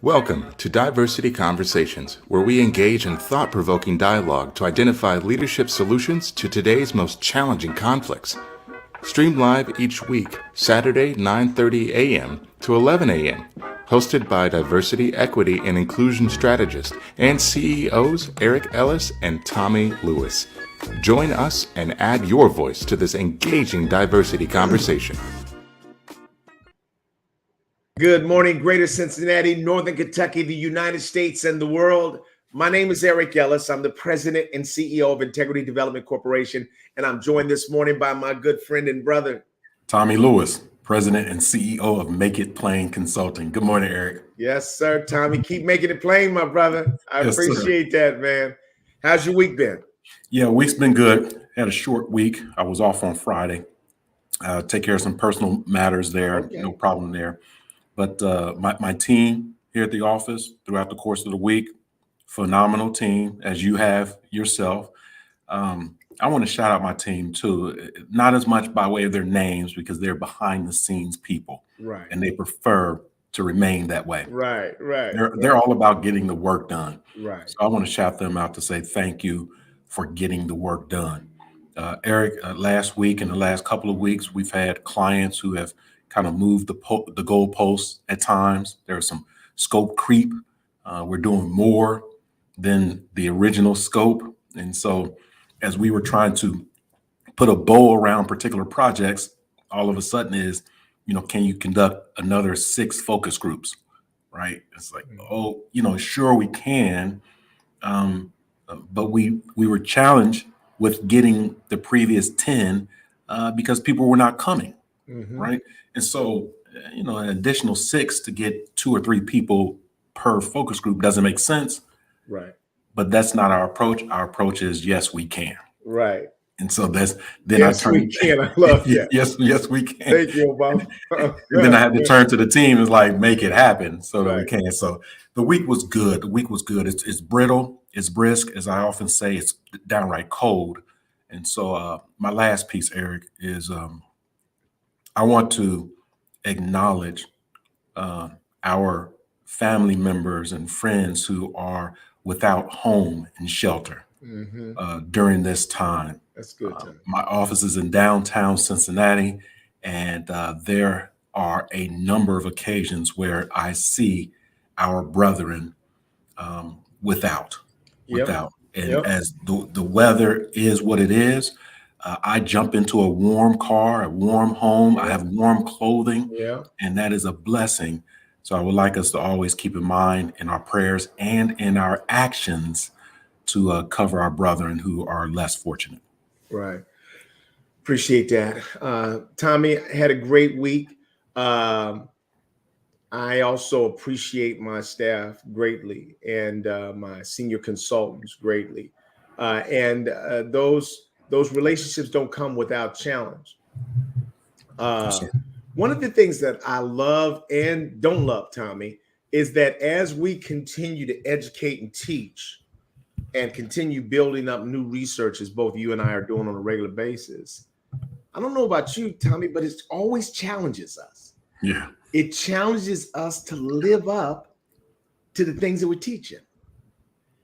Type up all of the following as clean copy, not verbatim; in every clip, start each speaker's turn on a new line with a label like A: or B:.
A: Welcome to Diversity Conversations, where we engage in thought-provoking dialogue to identify leadership solutions to today's most challenging conflicts. Stream live each week, Saturday 9:30 a.m. to 11 a.m. Hosted by Diversity, Equity, and Inclusion Strategist and CEOs Eric Ellis and Tommy Lewis. Join us and add your voice to this engaging diversity conversation.
B: Good morning, Greater Cincinnati, Northern Kentucky, the United States, and the world. My name is Eric Ellis. I'm the president and CEO of Integrity Development Corporation, and I'm joined this morning by my good friend and brother,
C: Tommy Lewis, president and CEO of Make It Plain Consulting. Good morning, Eric.
B: Yes, sir, Tommy. Keep making it plain, my brother. I appreciate that, man. How's your week been?
C: Yeah, week's been good. Had a short week. I was off on Friday. Take care of some personal matters there. Okay. No problem there. But my team here at the office throughout the course of the week, phenomenal team, as you have yourself. I want to shout out my team too, not as much by way of their names because they're behind the scenes people,
B: right?
C: And they prefer to remain that way.
B: Right.
C: They're all about getting the work done.
B: Right.
C: So I want to shout them out to say thank you for getting the work done. Eric, last week and the last couple of weeks, we've had clients who have kind of moved the goalposts at times. There's some scope creep. We're doing more than the original scope. And so as we were trying to put a bow around particular projects, all of a sudden is, can you conduct another 6 focus groups, right? It's like, sure we can. But we were challenged with getting the previous 10 because people were not coming, right? And so, an additional 6 to get 2 or 3 people per focus group doesn't make sense.
B: Right.
C: But that's not our approach. Our approach is, yes, we can.
B: Right.
C: And so then
B: yes, we can. I love that.
C: Yes, we can.
B: Thank you, Obama.
C: Then I had to turn to the team and like make it happen so that we can. So the week was good. It's brittle. It's brisk. As I often say, it's downright cold. And so my last piece, Eric, is I want to acknowledge our family members and friends who are without home and shelter during this time.
B: That's good.
C: My office is in downtown Cincinnati, and there are a number of occasions where I see our brethren without. And as the weather is what it is, I jump into a warm car, a warm home. I have warm clothing, and that is a blessing. So I would like us to always keep in mind in our prayers and in our actions to cover our brethren who are less fortunate.
B: Right. Appreciate that. Tommy, had a great week. I also appreciate my staff greatly and my senior consultants greatly. And those relationships don't come without challenge. One of the things that I love and don't love, Tommy, is that as we continue to educate and teach and continue building up new research, as both you and I are doing on a regular basis, I don't know about you, Tommy, but it always challenges us.
C: Yeah.
B: It challenges us to live up to the things that we're teaching.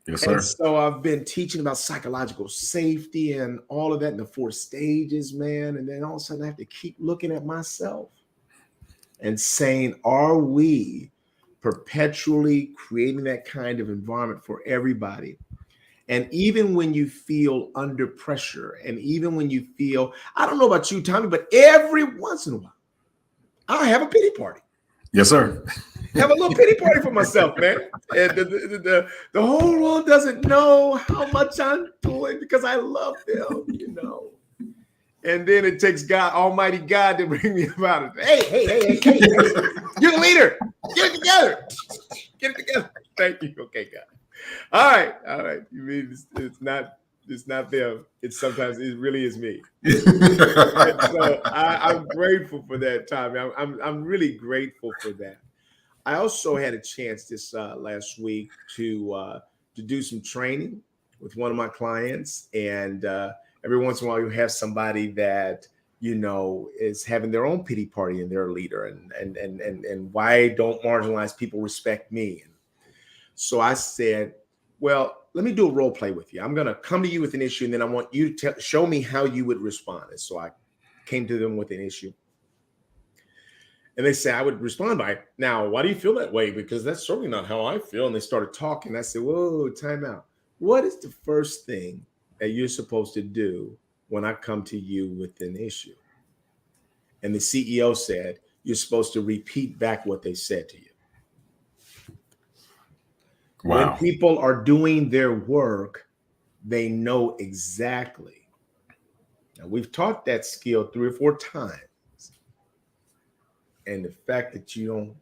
C: Yes, sir.
B: And so I've been teaching about psychological safety and all of that in the 4 stages, man. And then all of a sudden I have to keep looking at myself and saying, are we perpetually creating that kind of environment for everybody? And even when you feel under pressure, and even when you feel, I don't know about you, Tommy, but every once in a while, I have a pity party.
C: Yes, sir.
B: Have a little pity party for myself, man. And the whole world doesn't know how much I'm doing because I love them, And then it takes God, Almighty God, to bring me about it. Hey, you're the leader. Get it together. Thank you. Okay, God. All right. You mean it's not them. It's sometimes it really is me. And so I'm grateful for that, Tommy. I'm really grateful for that. I also had a chance this last week to do some training with one of my clients, and every once in a while you have somebody that is having their own pity party in their leader, and why don't marginalized people respect me? And so I said, well, let me do a role play with you. I'm going to come to you with an issue, and then I want you to show me how you would respond. And so I came to them with an issue. And they say I would respond by, now, why do you feel that way? Because that's certainly not how I feel. And they started talking. I said, whoa, time out. What is the first thing that you're supposed to do when I come to you with an issue? And the CEO said, you're supposed to repeat back what they said to you.
C: Wow.
B: When people are doing their work, they know exactly. Now, we've taught that skill 3 or 4 times. And the fact that you don't.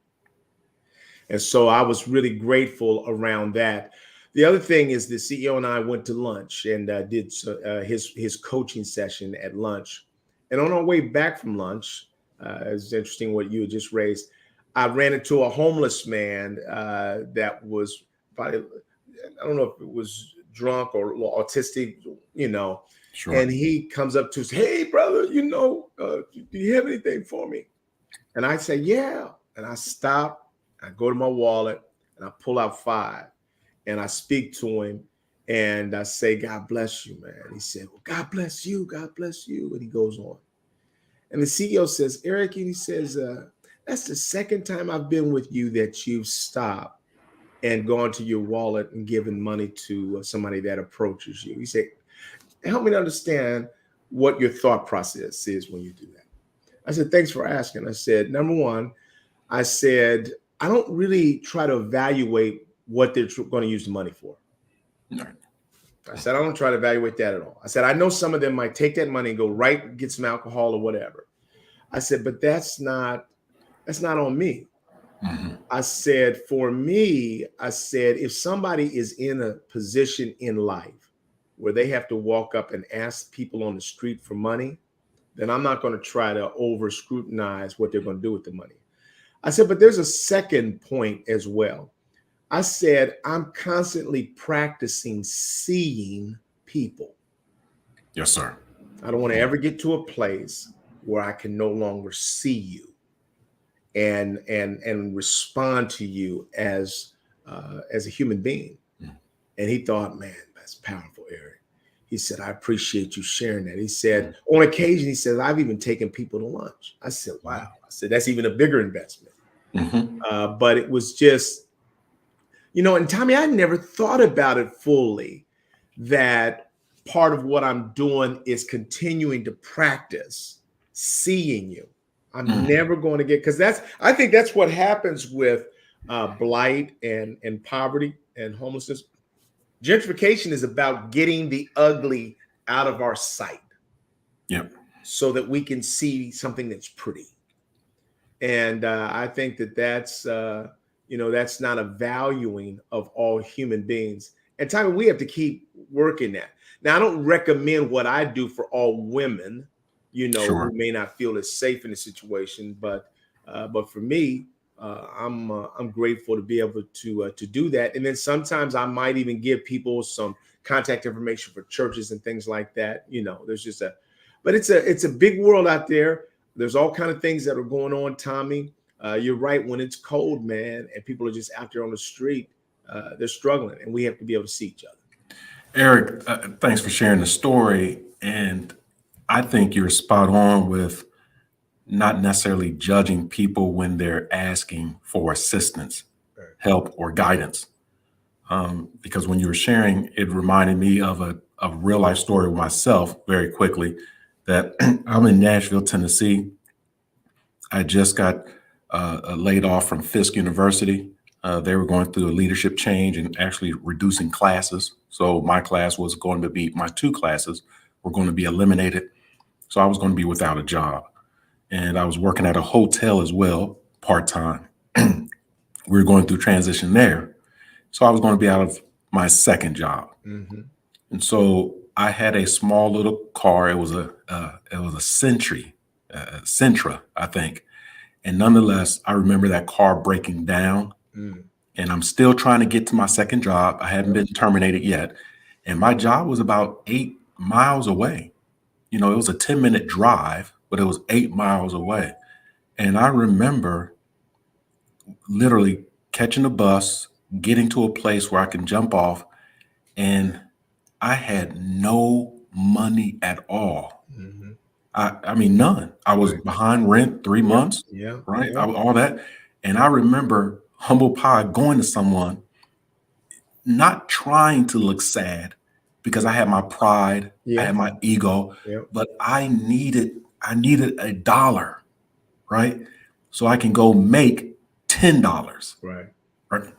B: And so I was really grateful around that. The other thing is the CEO and I went to lunch and did his coaching session at lunch. And on our way back from lunch, it's interesting what you had just raised. I ran into a homeless man that was probably, I don't know if it was drunk or autistic,
C: Sure.
B: And he comes up to us, hey, brother, do you have anything for me? And I say, yeah. And I stop, I go to my wallet and I pull out 5 and I speak to him and I say, God bless you, man. He said, well, God bless you. God bless you. And he goes on. And the CEO says, Eric, and he says, that's the second time I've been with you that you've stopped and gone to your wallet and given money to somebody that approaches you. He said, help me to understand what your thought process is when you do that. I said, thanks for asking. I said, number one, I said, I don't really try to evaluate what they're going to use the money for.
C: No.
B: I said, I don't try to evaluate that at all. I said, I know some of them might take that money and go right, get some alcohol or whatever. I said, but that's not on me.
C: Mm-hmm.
B: I said, for me, I said, if somebody is in a position in life where they have to walk up and ask people on the street for money, then I'm not going to try to over scrutinize what they're going to do with the money. I said, but there's a second point as well. I said, I'm constantly practicing seeing people.
C: Yes, sir.
B: I don't want to ever get to a place where I can no longer see you and respond to you as a human being. Mm. And he thought, man, that's powerful, Eric. He said, I appreciate you sharing that. He said, on occasion, he said, I've even taken people to lunch. I said, wow. I said, that's even a bigger investment.
C: Mm-hmm.
B: But it was just, and Tommy, I never thought about it fully, that part of what I'm doing is continuing to practice seeing you. I'm never going to get, because I think that's what happens with blight and poverty and homelessness. Gentrification is about getting the ugly out of our sight.
C: Yep.
B: So that we can see something that's pretty. And I think that's not a valuing of all human beings. And Tommy, we have to keep working that. Now, I don't recommend what I do for all women,
C: Sure.
B: who may not feel as safe in the situation, but for me, I'm grateful to be able to do that. And then sometimes I might even give people some contact information for churches and things like that. There's just but it's a big world out there. There's all kind of things that are going on, Tommy. You're right. When it's cold, man, and people are just out there on the street, they're struggling, and we have to be able to see each other.
C: Eric, thanks for sharing the story. And I think you're spot on with not necessarily judging people when they're asking for assistance, help, or guidance. Because when you were sharing, it reminded me of a real life story with myself very quickly, that I'm in Nashville, Tennessee. I just got laid off from Fisk University. They were going through a leadership change and actually reducing classes. So my class was going to be, my 2 classes were going to be eliminated. So I was going to be without a job. And I was working at a hotel as well, part-time. We were going through transition there. So I was going to be out of my second job.
B: Mm-hmm.
C: And so I had a small little car. It was a Sentra, I think. And nonetheless, I remember that car breaking down. And I'm still trying to get to my second job. I hadn't been terminated yet. And my job was about 8 miles away. It was a 10-minute drive but it was 8 miles away. And I remember literally catching a bus, getting to a place where I can jump off, and I had no money at all.
B: Mhm.
C: I mean, none. I was
B: Right.
C: behind rent 3
B: Yeah.
C: months,
B: Yeah.
C: right?
B: Yeah.
C: All that. And I remember humble pie going to someone, not trying to look sad because I had my pride, I
B: Yeah.
C: had my ego,
B: Yeah.
C: but I needed a dollar, right? So I can go make $10,
B: Right.
C: right?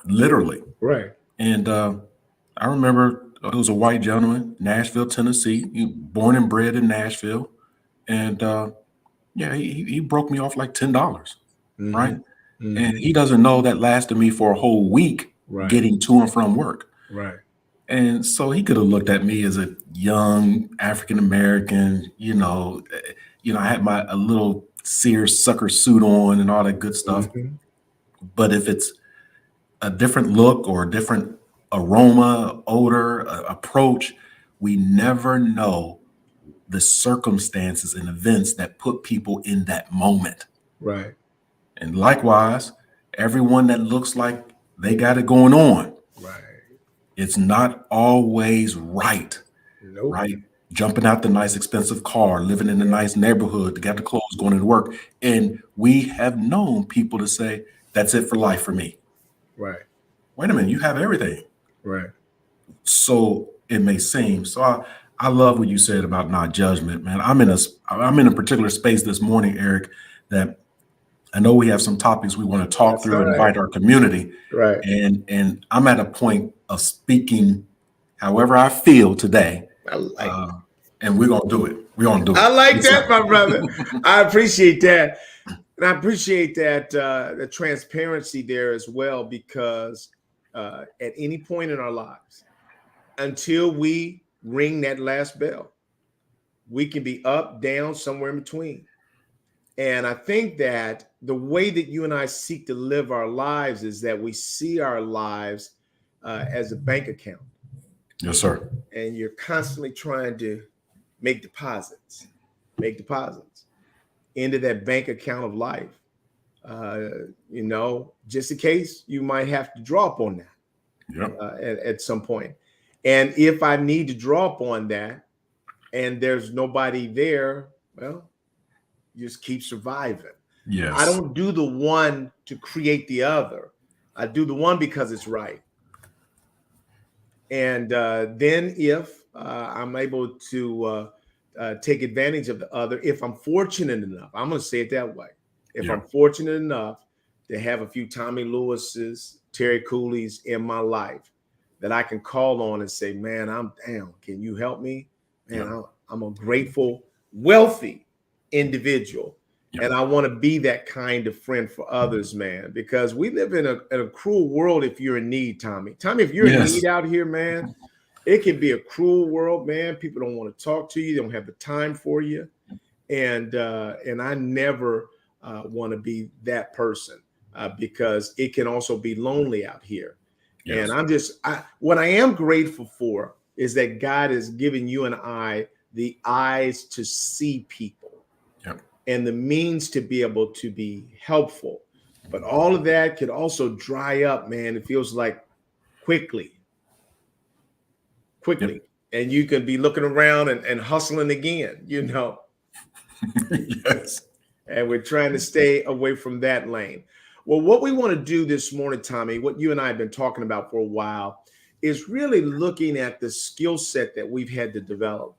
C: Literally.
B: Right.
C: And I remember it was a white gentleman, Nashville, Tennessee, born and bred in Nashville. And yeah, he broke me off like $10, right?
B: Mhm.
C: And
B: Mhm.
C: he doesn't know that lasted me for a whole week
B: Right.
C: getting to and from work.
B: Right.
C: And so he could have looked at me as a young African American, I had my a little Sears sucker suit on and all that good stuff.
B: Mhm.
C: But if it's a different look or a different aroma, odor, approach, we never know the circumstances and events that put people in that moment.
B: Right.
C: And likewise, everyone that looks like they got it going on,
B: Right.
C: it's not always right,
B: Nope.
C: right? Jumping out the nice expensive car, living in a nice neighborhood, got the clothes going to work. And we have known people to say, that's it for life for me.
B: Right.
C: Wait a minute, you have everything.
B: Right.
C: So it may seem. So I love what you said about not judgment, man. I'm in a particular space this morning, Eric, that I know we have some topics we want to talk
B: That's all
C: through,
B: right.
C: invite our community,
B: Right.
C: and I'm at a point of speaking however I feel today,
B: I like
C: uh, and we're gonna do it. We're gonna do
B: I
C: it.
B: like
C: Yes,
B: that,
C: sir.
B: my brother. I appreciate that. And I appreciate that the transparency there as well, because at any point in our lives, until we ring that last bell, we can be up, down, somewhere in between. And I think that the way that you and I seek to live our lives is that we see our lives as a bank account,
C: Yes, sir.
B: and you're constantly trying to make deposits into that bank account of life. Uh, just in case you might have to draw upon that
C: Yep.
B: at some point. And if I need to draw upon that and there's nobody there, well, you just keep surviving. I
C: Yes.
B: don't do the one to create the other. I do the one because it's right. And then if I'm able to take advantage of the other, if I'm fortunate enough, I'm going to say it that way. If
C: Yeah.
B: I'm fortunate enough to have a few Tommy Lewis's, Terry Cooley's in my life that I can call on and say, man, I'm down. Can you help me? Man,
C: Yeah.
B: I'm a grateful, wealthy individual.
C: Yeah.
B: And I want to be that kind of friend for others, man, because we live in a cruel world if you're in need, Tommy. Tommy, if you're in
C: Yes.
B: need out here, man, it can be a cruel world, man. People don't want to talk to you, they don't have the time for you. And I never want to be that person because it can also be lonely out here.
C: Yes.
B: And what I am grateful for is that God has given you and I the eyes to see people
C: Yep.
B: and the means to be able to be helpful. But all of that could also dry up, man. It feels like quickly.
C: Yep.
B: And you can be looking around and hustling again,
C: Yes.
B: and we're trying to stay away from that lane. Well, what we want to do this morning, Tommy, what you and I have been talking about for a while, is really looking at the skill set that we've had to develop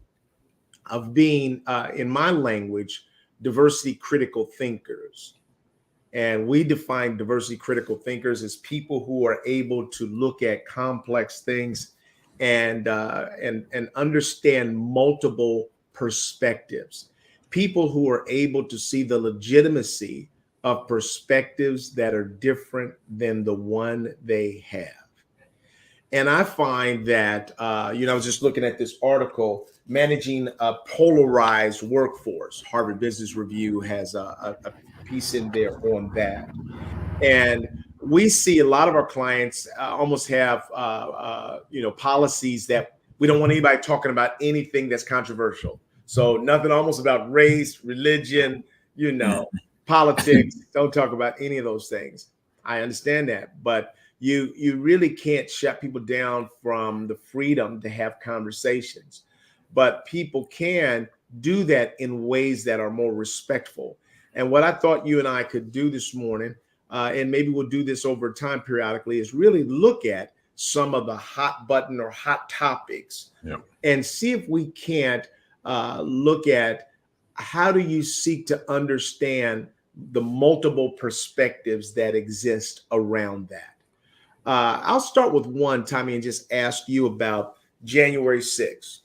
B: of being, in my language, diversity critical thinkers. And we define diversity critical thinkers as people who are able to look at complex things and understand multiple perspectives. People who are able to see the legitimacy of perspectives that are different than the one they have. And I find that, I was just looking at this article, Managing a Polarized Workforce. Harvard Business Review has a piece in there on that. And we see a lot of our clients almost have, policies that we don't want anybody talking about anything that's controversial. So nothing almost about race, religion, politics. Don't talk about any of those things. I understand that, but you really can't shut people down from the freedom to have conversations. But people can do that in ways that are more respectful. And what I thought you and I could do this morning, and maybe we'll do this over time periodically, is really look at some of the hot button or hot topics and see if we can't look at how do you seek to understand the multiple perspectives that exist around that. I'll start with one, Tommy, and just ask you about January 6th.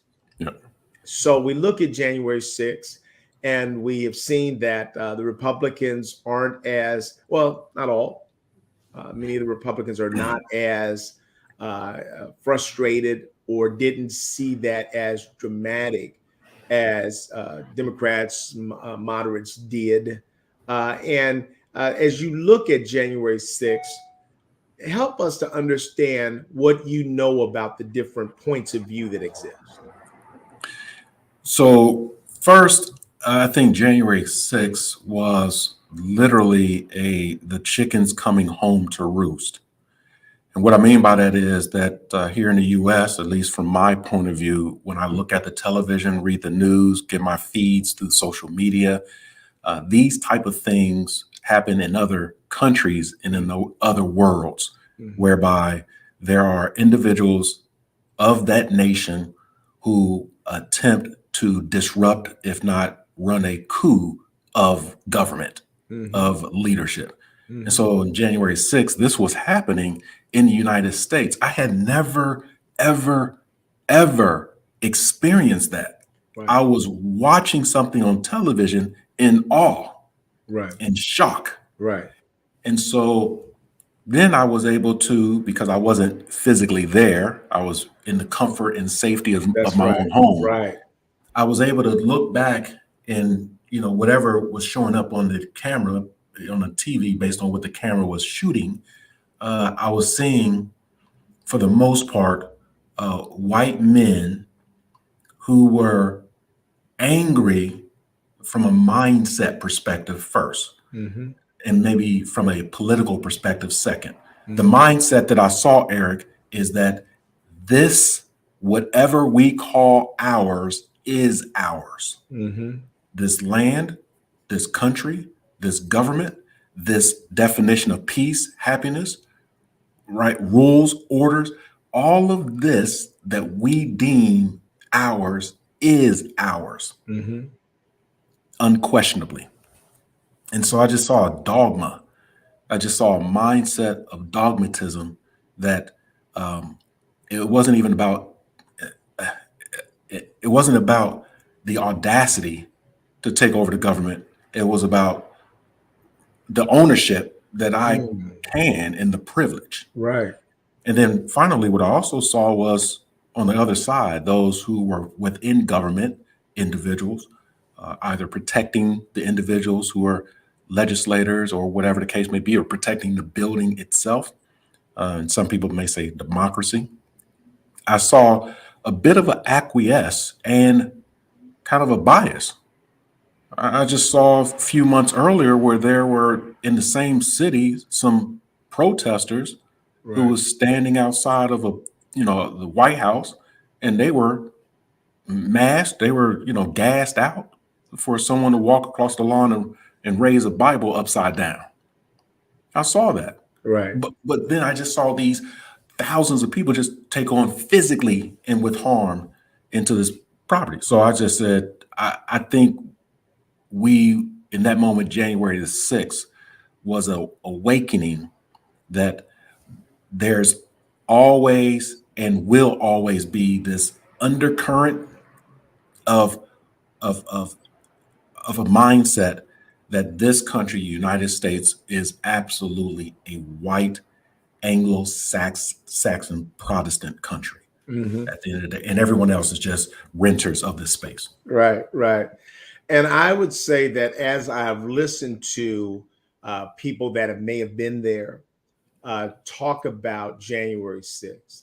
B: So we look at January 6th, and we have seen that the Republicans aren't as, well, not all. Many of the Republicans are not as frustrated or didn't see that as dramatic as Democrats, moderates did. And as you look at January 6th, help us to understand what you know about the different points of view that exist.
C: So first, I think January 6th was literally the chickens coming home to roost. And what I mean by that is that here in the U.S., at least from my point of view, when I look at the television, read the news, get my feeds through social media, these type of things happen in other countries and in the other worlds, whereby there are individuals of that nation who attempt to disrupt, if not run a coup of government, of leadership. And so on January 6th, this was happening in the United States. I had never, ever, ever experienced that.
B: Right.
C: I was watching something on television in awe, in shock.
B: Right.
C: And so then I was able to, because I wasn't physically there, I was in the comfort and safety of my own home.
B: Right.
C: I was able to look back and, whatever was showing up on the camera, on the TV, based on what the camera was shooting, I was seeing, for the most part, white men who were angry from a mindset perspective first, and maybe from a political perspective second. The mindset that I saw, Eric, is that this, whatever we call ours, is ours. This land, this country, this government, this definition of peace, happiness, right, rules, orders, all of this that we deem ours is ours, unquestionably. And so I just saw a dogma. I just saw a mindset of dogmatism that it wasn't even about, it wasn't about the audacity to take over the government. It was about the ownership that I can and the privilege.
B: Right.
C: And then finally, what I also saw was on the other side, those who were within government, individuals, either protecting the individuals who are legislators or whatever the case may be, or protecting the building itself. And some people may say democracy. I saw a bit of an acquiesce and kind of a bias. I just saw a few months earlier where there were in the same city some protesters who was standing outside of the White House, and they were masked, they were gassed out for someone to walk across the lawn and raise a Bible upside down. I saw that.
B: Right.
C: But then I just saw these thousands of people just take on physically and with harm into this property. So I just said, I think we, in that moment, January the 6th, was a awakening that there's always and will always be this undercurrent of a mindset that this country, United States, is absolutely a white Anglo-Saxon Protestant country at the end of the day, and everyone else is just renters of this space.
B: Right. And I would say that as I've listened to people that may have been there talk about January 6th,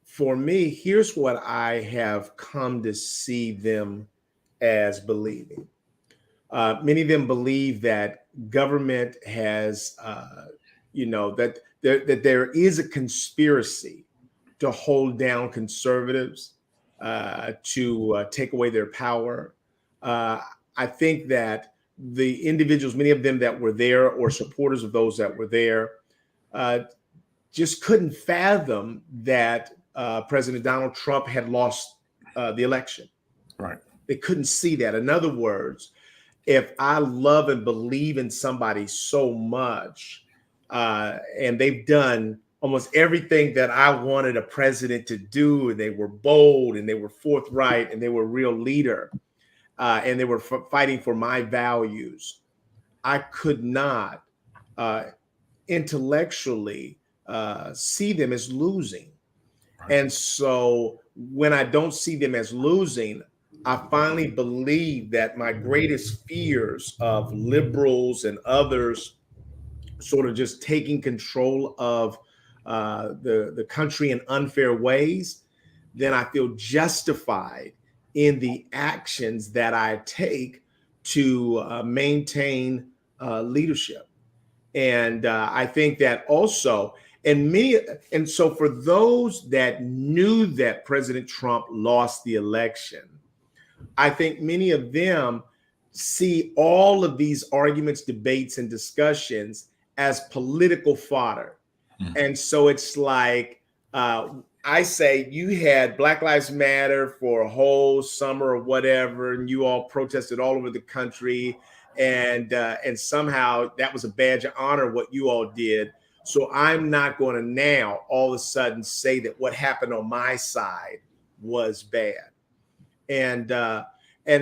B: for me, here's what I have come to see them as believing. Many of them believe that government has, that there is a conspiracy to hold down conservatives, to take away their power. Uh, I think that the individuals, many of them that were there or supporters of those that were there, uh, just couldn't fathom that President Donald Trump had lost the election.
C: Right.
B: They couldn't see that. In other words, if I love and believe in somebody so much, and they've done almost everything that I wanted a president to do, and they were bold and they were forthright and they were a real leader, and they were fighting for my values, I could not intellectually see them as losing.
C: Right.
B: And so when I don't see them as losing, I finally believe that my greatest fears of liberals and others sort of just taking control of the country in unfair ways, then I feel justified in the actions that I take to maintain leadership. And I think that also, and so for those that knew that President Trump lost the election, I think many of them see all of these arguments, debates, and discussions as political fodder. And so it's like, I say, you had Black Lives Matter for a whole summer or whatever, and you all protested all over the country, and somehow that was a badge of honor what you all did. So I'm not going to now all of a sudden say that what happened on my side was bad. And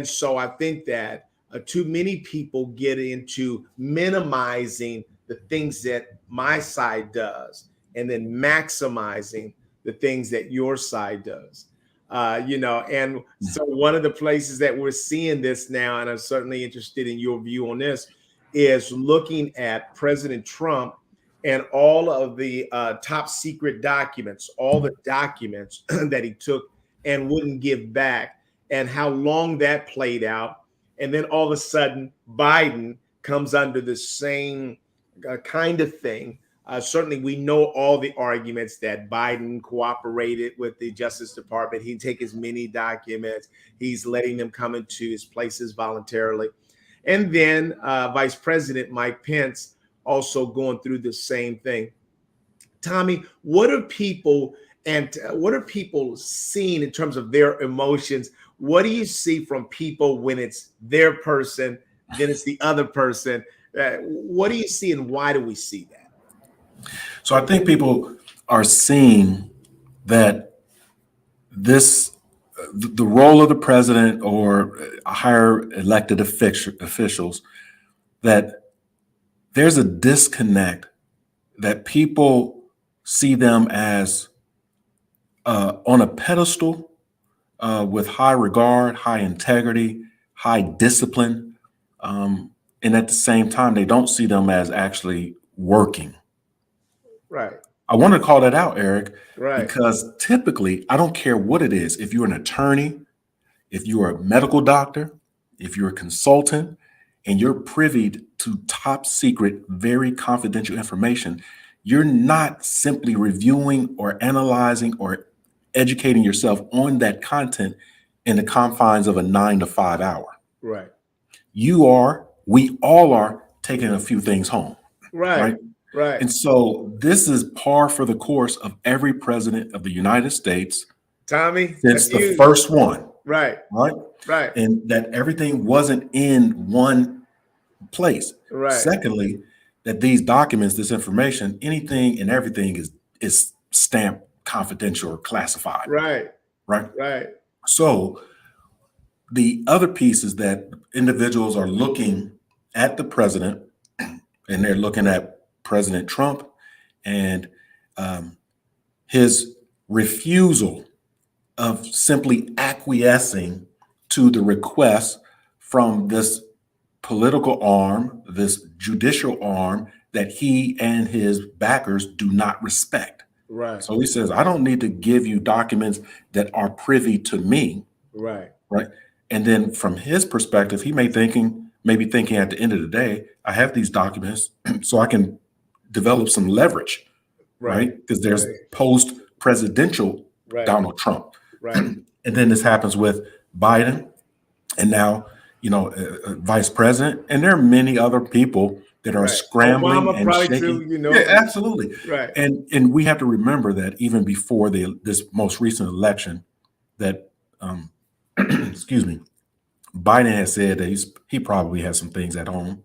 B: so I think that too many people get into minimizing the things that my side does and then maximizing the things that your side does. And so one of the places that we're seeing this now, and I'm certainly interested in your view on this, is looking at President Trump and all of the top secret documents, all the documents that he took and wouldn't give back, and how long that played out. And then all of a sudden, Biden comes under the same kind of thing. Certainly, we know all the arguments that Biden cooperated with the Justice Department. He'd take as many documents. He's letting them come into his places voluntarily. And then Vice President Mike Pence also going through the same thing. Tommy, what are people seeing in terms of their emotions? What do you see from people when it's their person, then it's the other person? What do you see, and why do we see that?
C: So I think people are seeing that the role of the president or higher elected officials, that there's a disconnect, that people see them as on a pedestal with high regard, high integrity, high discipline. And at the same time, they don't see them as actually working.
B: Right.
C: I want to call that out, Eric,
B: Right.
C: because typically, I don't care what it is. If you're an attorney, if you're a medical doctor, if you're a consultant, and you're privy to top secret, very confidential information, you're not simply reviewing or analyzing or educating yourself on that content in the confines of a 9 to 5 hour.
B: Right.
C: We all are taking a few things home.
B: Right. Right.
C: And so this is par for the course of every president of the United States,
B: Tommy,
C: since the first one.
B: Right.
C: Right.
B: Right.
C: And that everything wasn't in one place.
B: Right.
C: Secondly, that these documents, this information, anything and everything is stamped confidential or classified.
B: Right.
C: Right.
B: Right.
C: So the other piece is that individuals are looking at the president, and they're looking at President Trump and his refusal of simply acquiescing to the request from this political arm, this judicial arm that he and his backers do not respect.
B: Right.
C: So he says, I don't need to give you documents that are privy to me,
B: Right.
C: right? And then from his perspective, he maybe thinking at the end of the day, I have these documents so I can develop some leverage,
B: Right.
C: right? Because there's
B: Right.
C: post-presidential
B: Right.
C: Donald Trump.
B: Right.
C: And then this happens with Biden, and now, vice president, and there are many other people that are
B: Right.
C: scrambling
B: Obama
C: and
B: probably too,
C: shaking.
B: you
C: Yeah,
B: know.
C: absolutely.
B: Right.
C: And we have to remember that even before this most recent election, that excuse me, Biden has said that he probably has some things at home.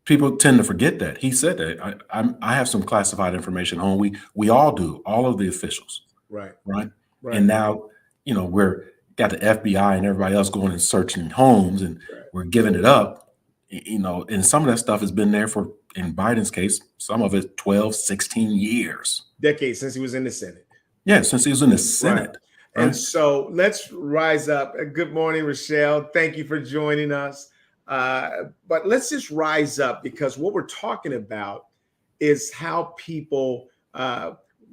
C: People tend to forget that he said that I have some classified information home. We all do, all of the officials,
B: Right.
C: right?
B: Right.
C: And now, we're got the FBI and everybody else going and searching homes, and
B: Right.
C: we're giving it up, and some of that stuff has been there for, in Biden's case, some of it 12, 16 years.
B: Decades since he was in the Senate.
C: Yeah, since he was in the Senate.
B: Right. And
C: right?
B: so let's rise up. Good morning, Rochelle. Thank you for joining us. But let's just rise up, because what we're talking about is how people,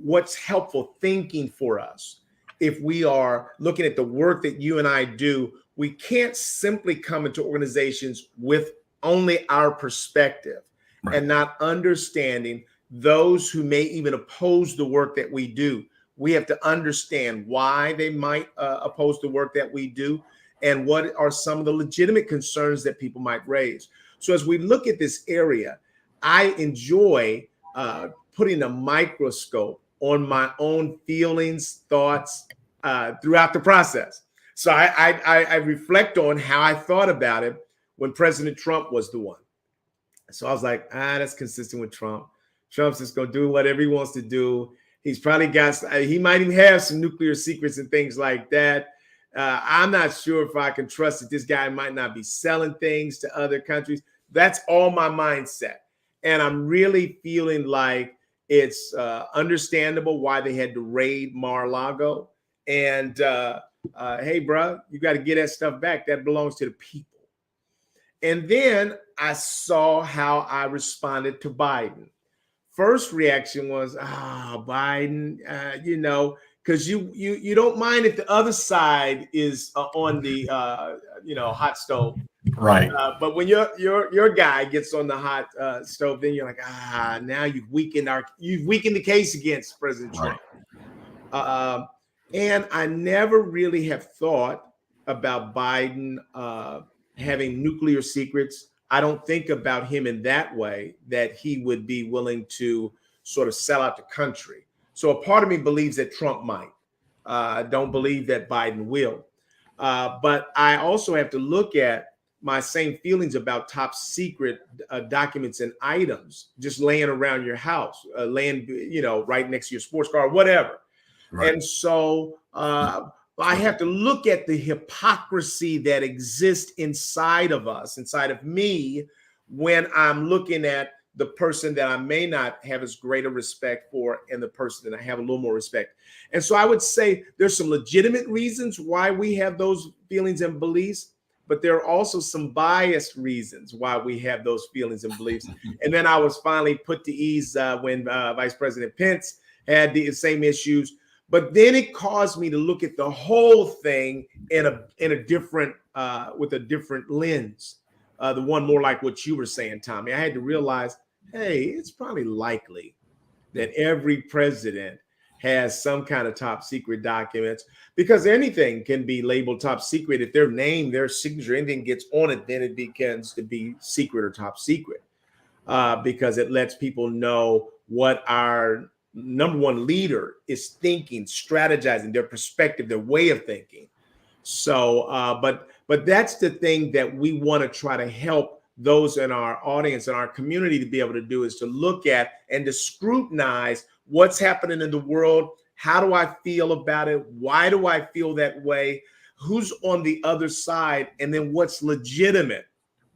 B: what's helpful thinking for us. If we are looking at the work that you and I do, we can't simply come into organizations with only our perspective
C: Right.
B: and not understanding those who may even oppose the work that we do. We have to understand why they might oppose the work that we do, and what are some of the legitimate concerns that people might raise. So as we look at this area, I enjoy putting a microscope on my own feelings, thoughts throughout the process. So I reflect on how I thought about it when President Trump was the one. So I was like, that's consistent with Trump. Trump's just going to do whatever he wants to do. He's probably got, he might even have some nuclear secrets and things like that. I'm not sure if I can trust that this guy might not be selling things to other countries. That's all my mindset. And I'm really feeling like it's understandable why they had to raid Mar-a-Lago. And hey, bro, you got to get that stuff back. That belongs to the people. And then I saw how I responded to Biden. First reaction was, Biden, because you don't mind if the other side is on the hot stove,
C: Right.
B: but when your guy gets on the hot stove, then you're like, now you've weakened the case against President Trump. Right. And I never really have thought about Biden having nuclear secrets. I don't think about him in that way, that he would be willing to sort of sell out the country. So a part of me believes that Trump might. I don't believe that Biden will. But I also have to look at my same feelings about top secret documents and items just laying around your house, laying, right next to your sports car, or whatever. Right. And so I have to look at the hypocrisy that exists inside of us, inside of me, when I'm looking at the person that I may not have as great a respect for and the person that I have a little more respect. And so I would say there's some legitimate reasons why we have those feelings and beliefs, but there are also some biased reasons why we have those feelings and beliefs. And then I was finally put to ease when Vice President Pence had the same issues. But then it caused me to look at the whole thing in a different with a different lens, the one more like what you were saying, Tommy. I had to realize, hey, it's probably likely that every president has some kind of top secret documents, because anything can be labeled top secret if their name, their signature, anything gets on it, then it begins to be secret or top secret, because it lets people know what our number one leader is thinking, strategizing, their perspective, their way of thinking. So, but that's the thing that we want to try to help those in our audience and our community to be able to do, is to look at and to scrutinize what's happening in the world. How do I feel about it? Why do I feel that way? Who's on the other side? And then what's legitimate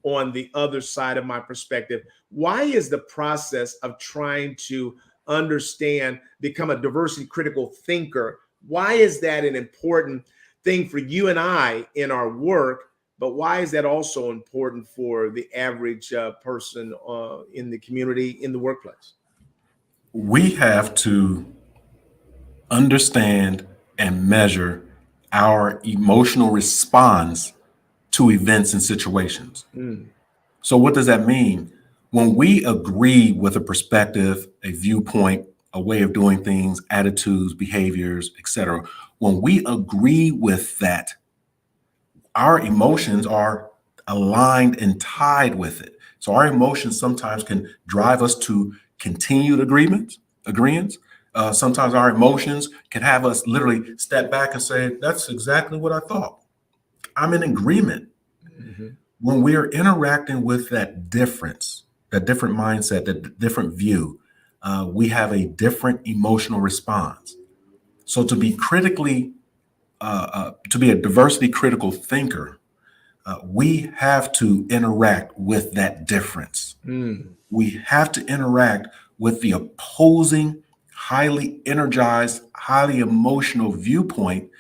B: on the other side of my perspective? Why is the process of trying to understand, become a diversity critical thinker, why is that an important thing for you and I in our work? But why is that also important for the average person in the community, in the workplace?
C: We have to understand and measure our emotional response to events and situations. So what does that mean? When we agree with a perspective, a viewpoint, a way of doing things, attitudes, behaviors, etc., when we agree with that, our emotions are aligned and tied with it. So our emotions sometimes can drive us to continued agreements. Sometimes our emotions can have us literally step back and say, "That's exactly what I thought. I'm in agreement." When we are interacting with that difference, that different mindset, that different view, we have a different emotional response. So to be a diversity critical thinker, we have to interact with that difference. We have to interact with the opposing, highly energized, highly emotional viewpoint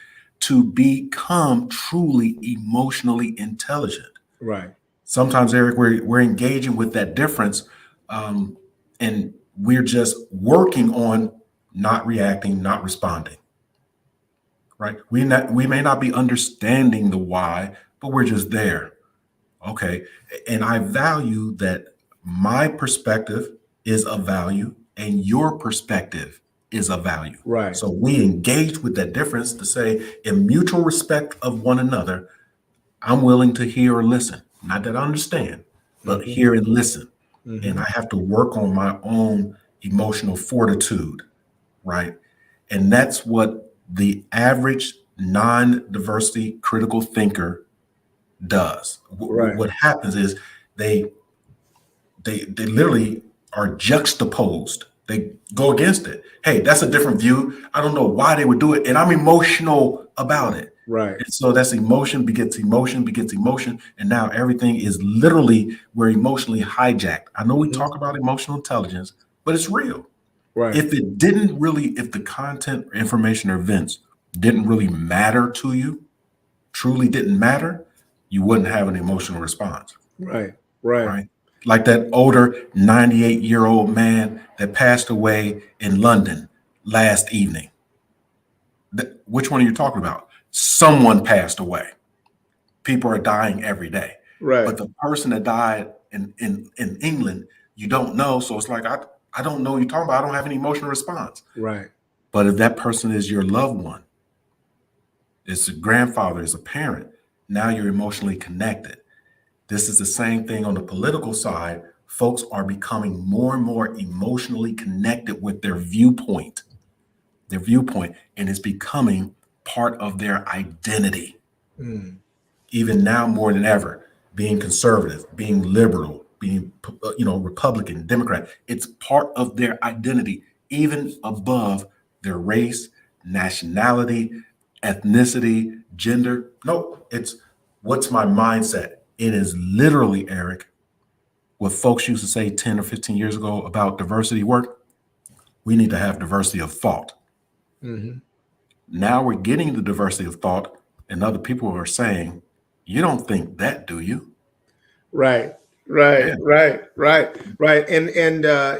C: to become truly emotionally intelligent.
B: Right.
C: Sometimes, Eric, we're engaging with that difference, and we're just working on not reacting, not responding. Right? We may not be understanding the why, but we're just there. Okay. And I value that my perspective is of value and your perspective is of value.
B: Right.
C: So we engage with that difference to say, in mutual respect of one another, I'm willing to hear or listen. Not that I understand, but hear and listen. And I have to work on my own emotional fortitude. Right. And that's what the average non-diversity critical thinker does.
B: Right.
C: What happens is they they literally are juxtaposed. They go against it. Hey, that's a different view. I don't know why they would do it, and I'm emotional about it.
B: Right.
C: And so that's emotion begets emotion begets emotion, and now everything is literally we're emotionally hijacked. I know we talk about emotional intelligence, but it's real.
B: Right.
C: If the content, information, or events didn't really matter to you, truly didn't matter, you wouldn't have an emotional response.
B: Right. Right.
C: Right? Like that older 98-year-old man that passed away in London last evening. Which one are you talking about? Someone passed away. People are dying every day.
B: Right.
C: But the person that died in England, you don't know. So it's like, I don't know what you're talking about. I don't have any emotional response.
B: Right.
C: But if that person is your loved one, it's a grandfather, it's a parent, now you're emotionally connected. This is the same thing on the political side. Folks are becoming more and more emotionally connected with their viewpoint, and it's becoming part of their identity. Even now more than ever, being conservative, being liberal, being Republican, Democrat, it's part of their identity, even above their race, nationality, ethnicity, gender. No, it's what's my mindset. It is literally, Eric, what folks used to say 10 or 15 years ago about diversity work. We need to have diversity of thought. Now we're getting the diversity of thought, and other people are saying, you don't think that, do you?
B: Right. Right.
C: Yeah.
B: Right. And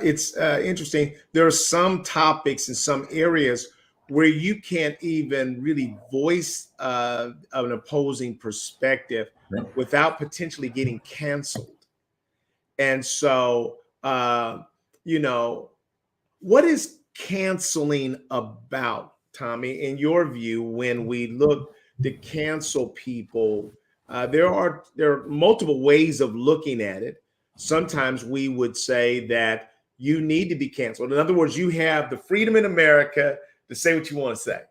B: it's interesting. There are some topics in some areas where you can't even really voice an opposing perspective
C: Yeah.
B: without potentially getting canceled. And so, what is canceling about, Tommy, in your view, when we look to cancel people? There are multiple ways of looking at it. Sometimes we would say that you need to be canceled. In other words, you have the freedom in America to say what you want to say.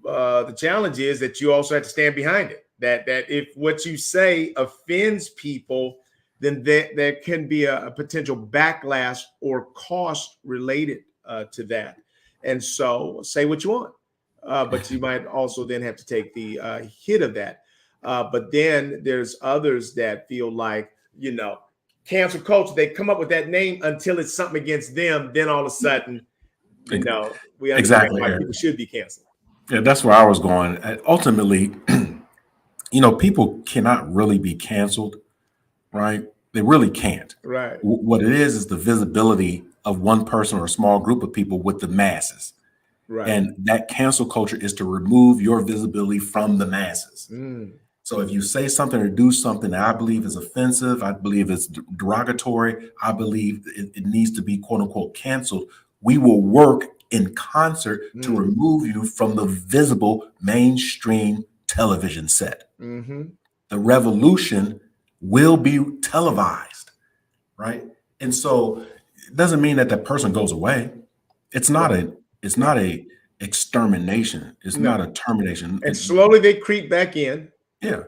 B: The challenge is that you also have to stand behind it. That if what you say offends people, then there can be a potential backlash or cost related to that. And so say what you want, but you might also then have to take the hit of that. But then there's others that feel like, cancel culture, they come up with that name until it's something against them. Then all of a sudden, we understand
C: Exactly,
B: why
C: Eric.
B: people should be canceled.
C: Yeah, that's where I was going. Ultimately, people cannot really be canceled, right? They really can't.
B: Right.
C: What it is the visibility of one person or a small group of people with the masses.
B: Right.
C: And that cancel culture is to remove your visibility from the masses.
B: Mm.
C: So if you say something or do something that I believe is offensive, I believe it's derogatory, I believe it needs to be quote unquote canceled, we will work in concert to
B: Mm.
C: remove you from the visible mainstream television set.
B: Mm-hmm.
C: The revolution will be televised, right? And so it doesn't mean that that person goes away. It's not
B: Right.
C: a it's
B: Right.
C: not a extermination. It's not
B: No.
C: a termination.
B: And slowly they creep back in.
C: Yeah.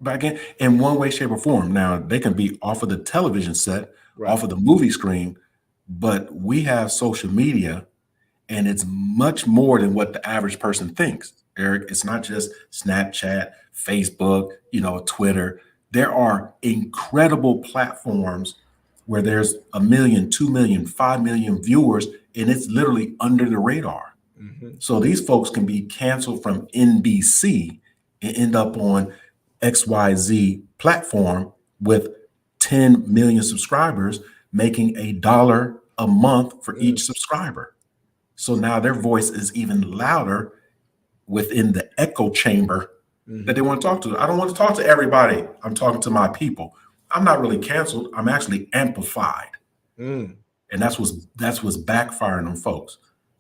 C: Back in one way, shape, or form. Now they can be off of the television set,
B: Right.
C: off of the movie screen, but we have social media and it's much more than what the average person thinks. Eric, it's not just Snapchat, Facebook, Twitter. There are incredible platforms where there's 1 million, 2 million, 5 million viewers, and it's literally under the radar.
B: Mm-hmm.
C: So these folks can be canceled from NBC and end up on XYZ platform with 10 million subscribers, making $1 a month for
B: Mm.
C: each subscriber. So now their voice is even louder within the echo chamber that they
B: Mm-hmm.
C: want to talk to. I don't want to talk to everybody. I'm talking to my people. I'm not really canceled. I'm actually amplified.
B: Mm.
C: And that's what's backfiring on folks,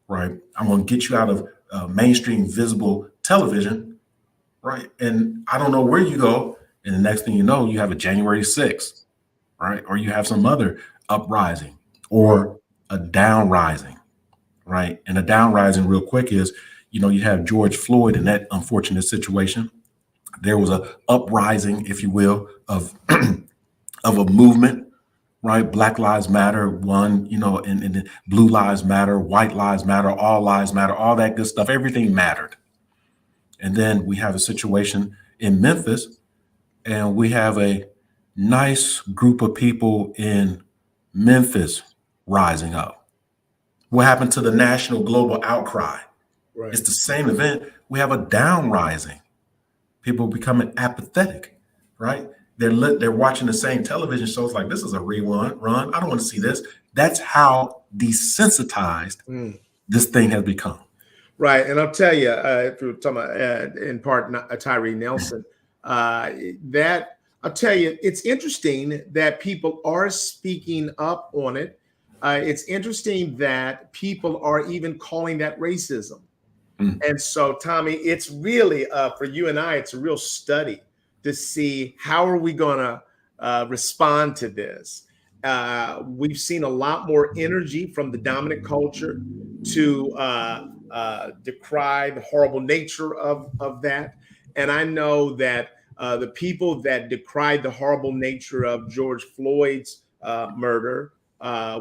C: right? I'm going to get you out of mainstream visible television, right? And I don't know where you go. And the next thing you know, you have a January 6th, right? Or you have some other uprising
B: Right.
C: or a downrising, right? And a downrising, real quick, is you have George Floyd in that unfortunate situation. There was a uprising, if you will, of of a movement, right? Black Lives Matter, one, and Blue Lives Matter, White Lives Matter, All Lives Matter, all that good stuff. Everything mattered. And then we have a situation in Memphis, and we have a nice group of people in Memphis rising up. What happened to the national global outcry? It's
B: Right.
C: the same event. We have a down rising. People becoming apathetic, right? They're watching the same television shows like this is a rerun. Run. I don't want to see this. That's how desensitized
B: Mm.
C: this thing has become.
B: Right. And I'll tell you, if you're talking about in part Tyree Nelson, uh, that I'll tell you, it's interesting that people are speaking up on it. It's interesting that people are even calling that racism.
C: Mm.
B: And so, Tommy, it's really for you and I, it's a real study to see how are we going to respond to this. We've seen a lot more energy from the dominant culture to decry the horrible nature of that. And I know that the people that decried the horrible nature of George Floyd's murder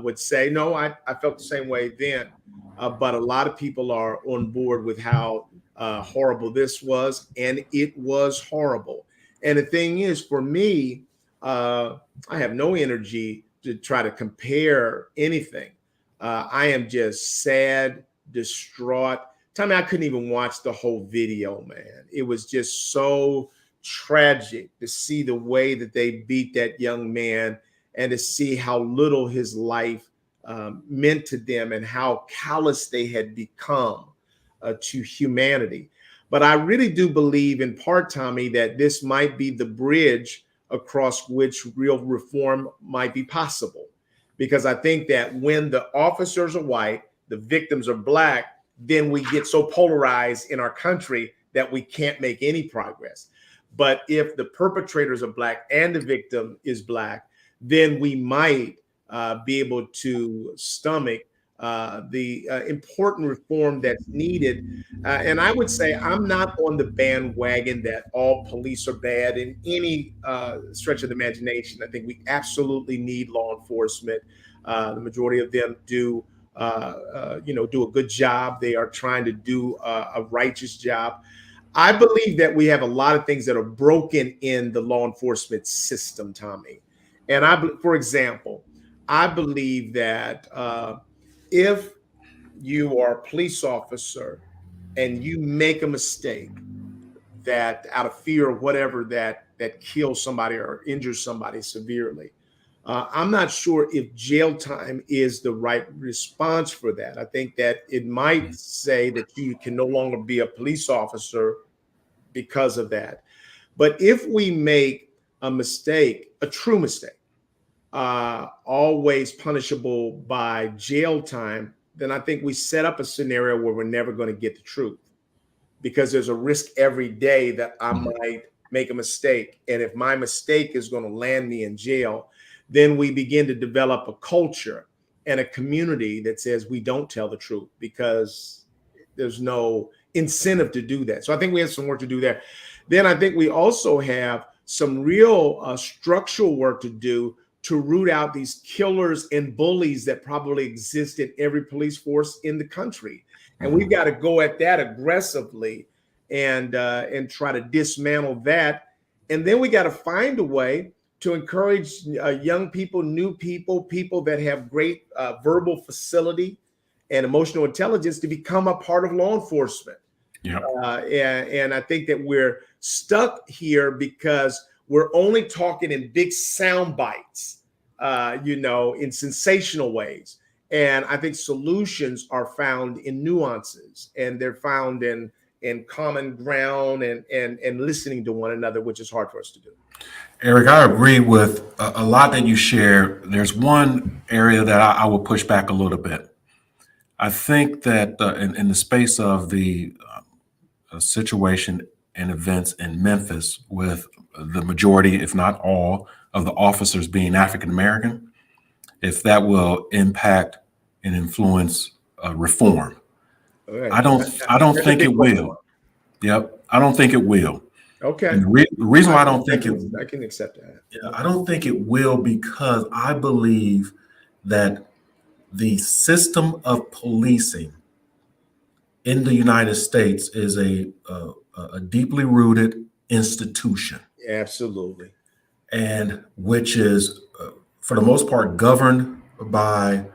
B: would say, no, I felt the same way then. But a lot of people are on board with how horrible this was, and it was horrible. And the thing is, for me, I have no energy to try to compare anything. I am just sad, distraught. Tell me, I couldn't even watch the whole video, man. It was just so tragic to see the way that they beat that young man and to see how little his life meant to them and how callous they had become to humanity. But I really do believe, in part, Tommy, that this might be the bridge across which real reform might be possible. Because I think that when the officers are white, the victims are black, then we get so polarized in our country that we can't make any progress. But if the perpetrators are black and the victim is black, then we might be able to stomach the important reform that's needed. And I would say I'm not on the bandwagon that all police are bad in any stretch of the imagination. I think we absolutely need law enforcement. The majority of them do, do a good job. They are trying to do a righteous job. I believe that we have a lot of things that are broken in the law enforcement system, Tommy. And for example, I believe that if you are a police officer and you make a mistake that out of fear of whatever that kills somebody or injures somebody severely, I'm not sure if jail time is the right response for that. I think that it might say that you can no longer be a police officer because of that. But if we make a mistake, a true mistake, always punishable by jail time, then I think we set up a scenario where we're never going to get the truth, because there's a risk every day that I might make a mistake. And if my mistake is going to land me in jail, then we begin to develop a culture and a community that says we don't tell the truth because there's no incentive to do that. So I think we have some work to do there. Then I think we also have some real structural work to do to root out these killers and bullies that probably exist in every police force in the country. And we've got to go at that aggressively and try to dismantle that. And then we got to find a way to encourage young people, new people, people that have great verbal facility and emotional intelligence to become a part of law enforcement.
C: Yeah.
B: And I think that we're stuck here because we're only talking in big sound bites, in sensational ways. And I think solutions are found in nuances, and they're found in common ground and listening to one another, which is hard for us to do.
C: Eric, I agree with a lot that you share. There's one area that I will push back a little bit. I think that in the space of the situation and events in Memphis, with the majority, if not all, of the officers being African American, if that will impact and influence reform.
B: Right.
C: I don't think it will. Yep, I don't think it will.
B: Okay.
C: And the reason why I don't think
B: I can accept that.
C: Yeah, I don't think it will, because I believe that the system of policing in the United States is a deeply rooted institution,
B: Absolutely.
C: and which is, for the most part, governed by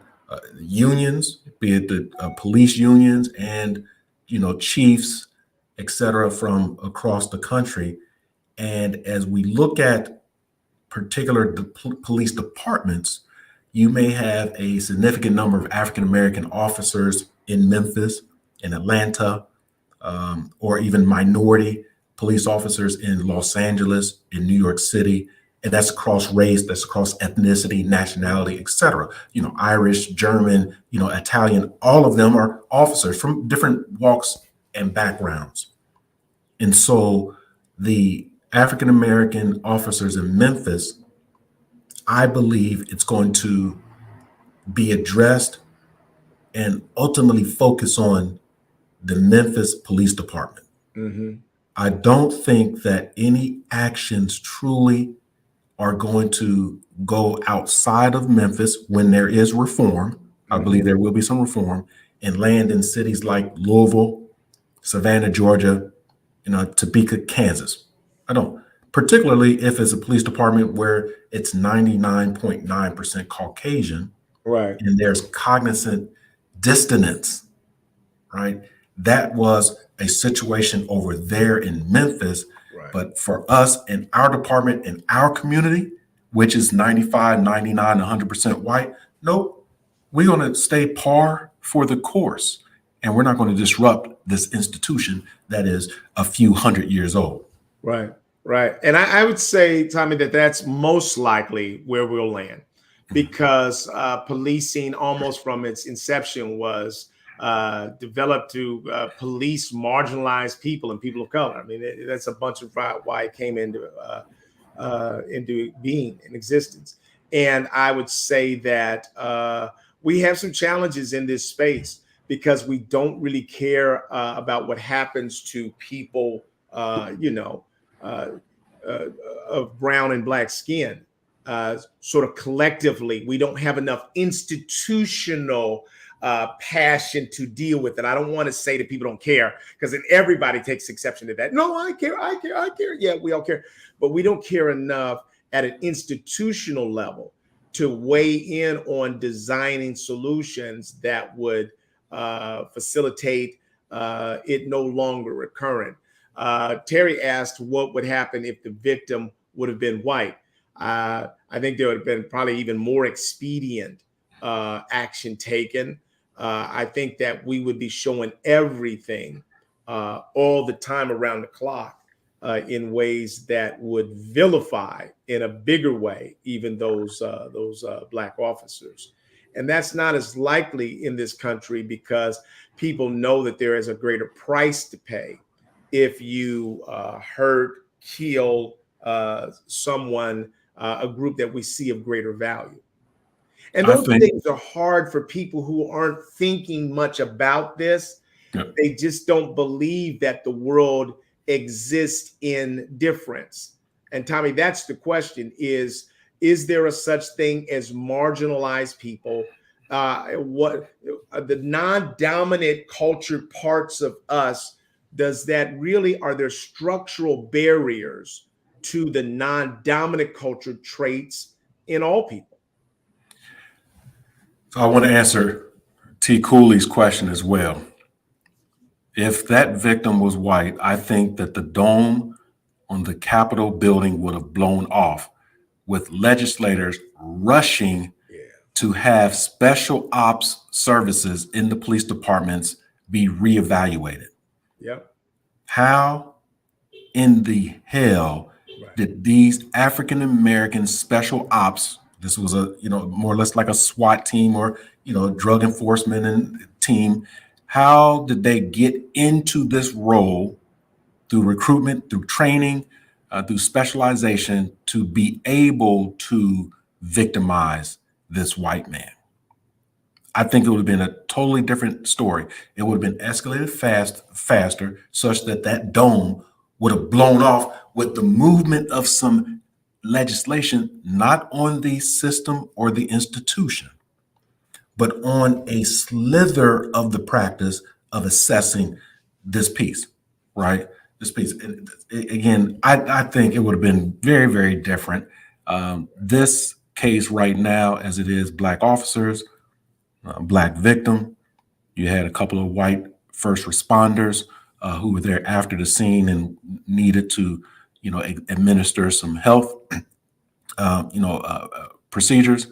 C: unions, be it the police unions and chiefs, et cetera, from across the country. And as we look at particular police departments, you may have a significant number of African American officers in Memphis, in Atlanta, or even minority police officers in Los Angeles, in New York City. And that's across race, that's across ethnicity, nationality, et cetera. Irish, German, Italian, all of them are officers from different walks and backgrounds. And so the African American officers in Memphis, I believe it's going to be addressed and ultimately focus on the Memphis Police Department.
B: Mm-hmm.
C: I don't think that any actions truly are going to go outside of Memphis when there is reform. I believe there will be some reform, and land in cities like Louisville, Savannah, Georgia, Topeka, Kansas. I don't, particularly if it's a police department where it's 99.9% Caucasian,
B: Right.
C: and there's cognizant dissonance, right? That was a situation over there in Memphis.
B: Right.
C: But for us in our department, in our community, which is 95, 99, 100% white, nope, we're going to stay par for the course. And we're not going to disrupt this institution that is a few hundred years old.
B: Right. Right. And I would say, Tommy, that that's most likely where we'll land, because policing almost from its inception was developed to police marginalized people and people of color. I mean, that's a bunch of why it came into being in existence. And I would say that we have some challenges in this space because we don't really care about what happens to people, of brown and black skin. Sort of collectively, we don't have enough institutional passion to deal with it. I don't want to say that people don't care, because then everybody takes exception to that. No, I care. Yeah, we all care, but we don't care enough at an institutional level to weigh in on designing solutions that would facilitate it no longer recurring. Terry asked what would happen if the victim would have been white. I think there would have been probably even more expedient action taken. I think that we would be showing everything all the time around the clock in ways that would vilify in a bigger way even those black officers. And that's not as likely in this country because people know that there is a greater price to pay if you hurt, kill someone, a group that we see of greater value. And
C: I
B: those
C: think,
B: things are hard for people who aren't thinking much about this.
C: yeah,
B: They just don't believe that the world exists in difference. And Tommy, that's the question: is there a such thing as marginalized people? What the non-dominant culture parts of us, does that really, are there structural barriers to the non-dominant culture traits in all people?
C: so I want to answer T. Cooley's question as well. If that victim was white, I think that the dome on the Capitol building would have blown off with legislators rushing
B: Yeah.
C: to have special ops services in the police departments be reevaluated.
B: Yep.
C: How in the hell
B: Right.
C: did these African American special ops, this was a, more or less like a SWAT team or, drug enforcement and team, how did they get into this role through recruitment, through training, through specialization to be able to victimize this white man? I think it would have been a totally different story. It would have been escalated faster, such that that dome would have blown off with the movement of some legislation, not on the system or the institution, but on a slither of the practice of assessing this piece, right? This piece. Again, I think it would have been very, very different. This case right now, as it is, black officers, black victim. You had a couple of white first responders who were there after the scene and needed to, administer some health, procedures.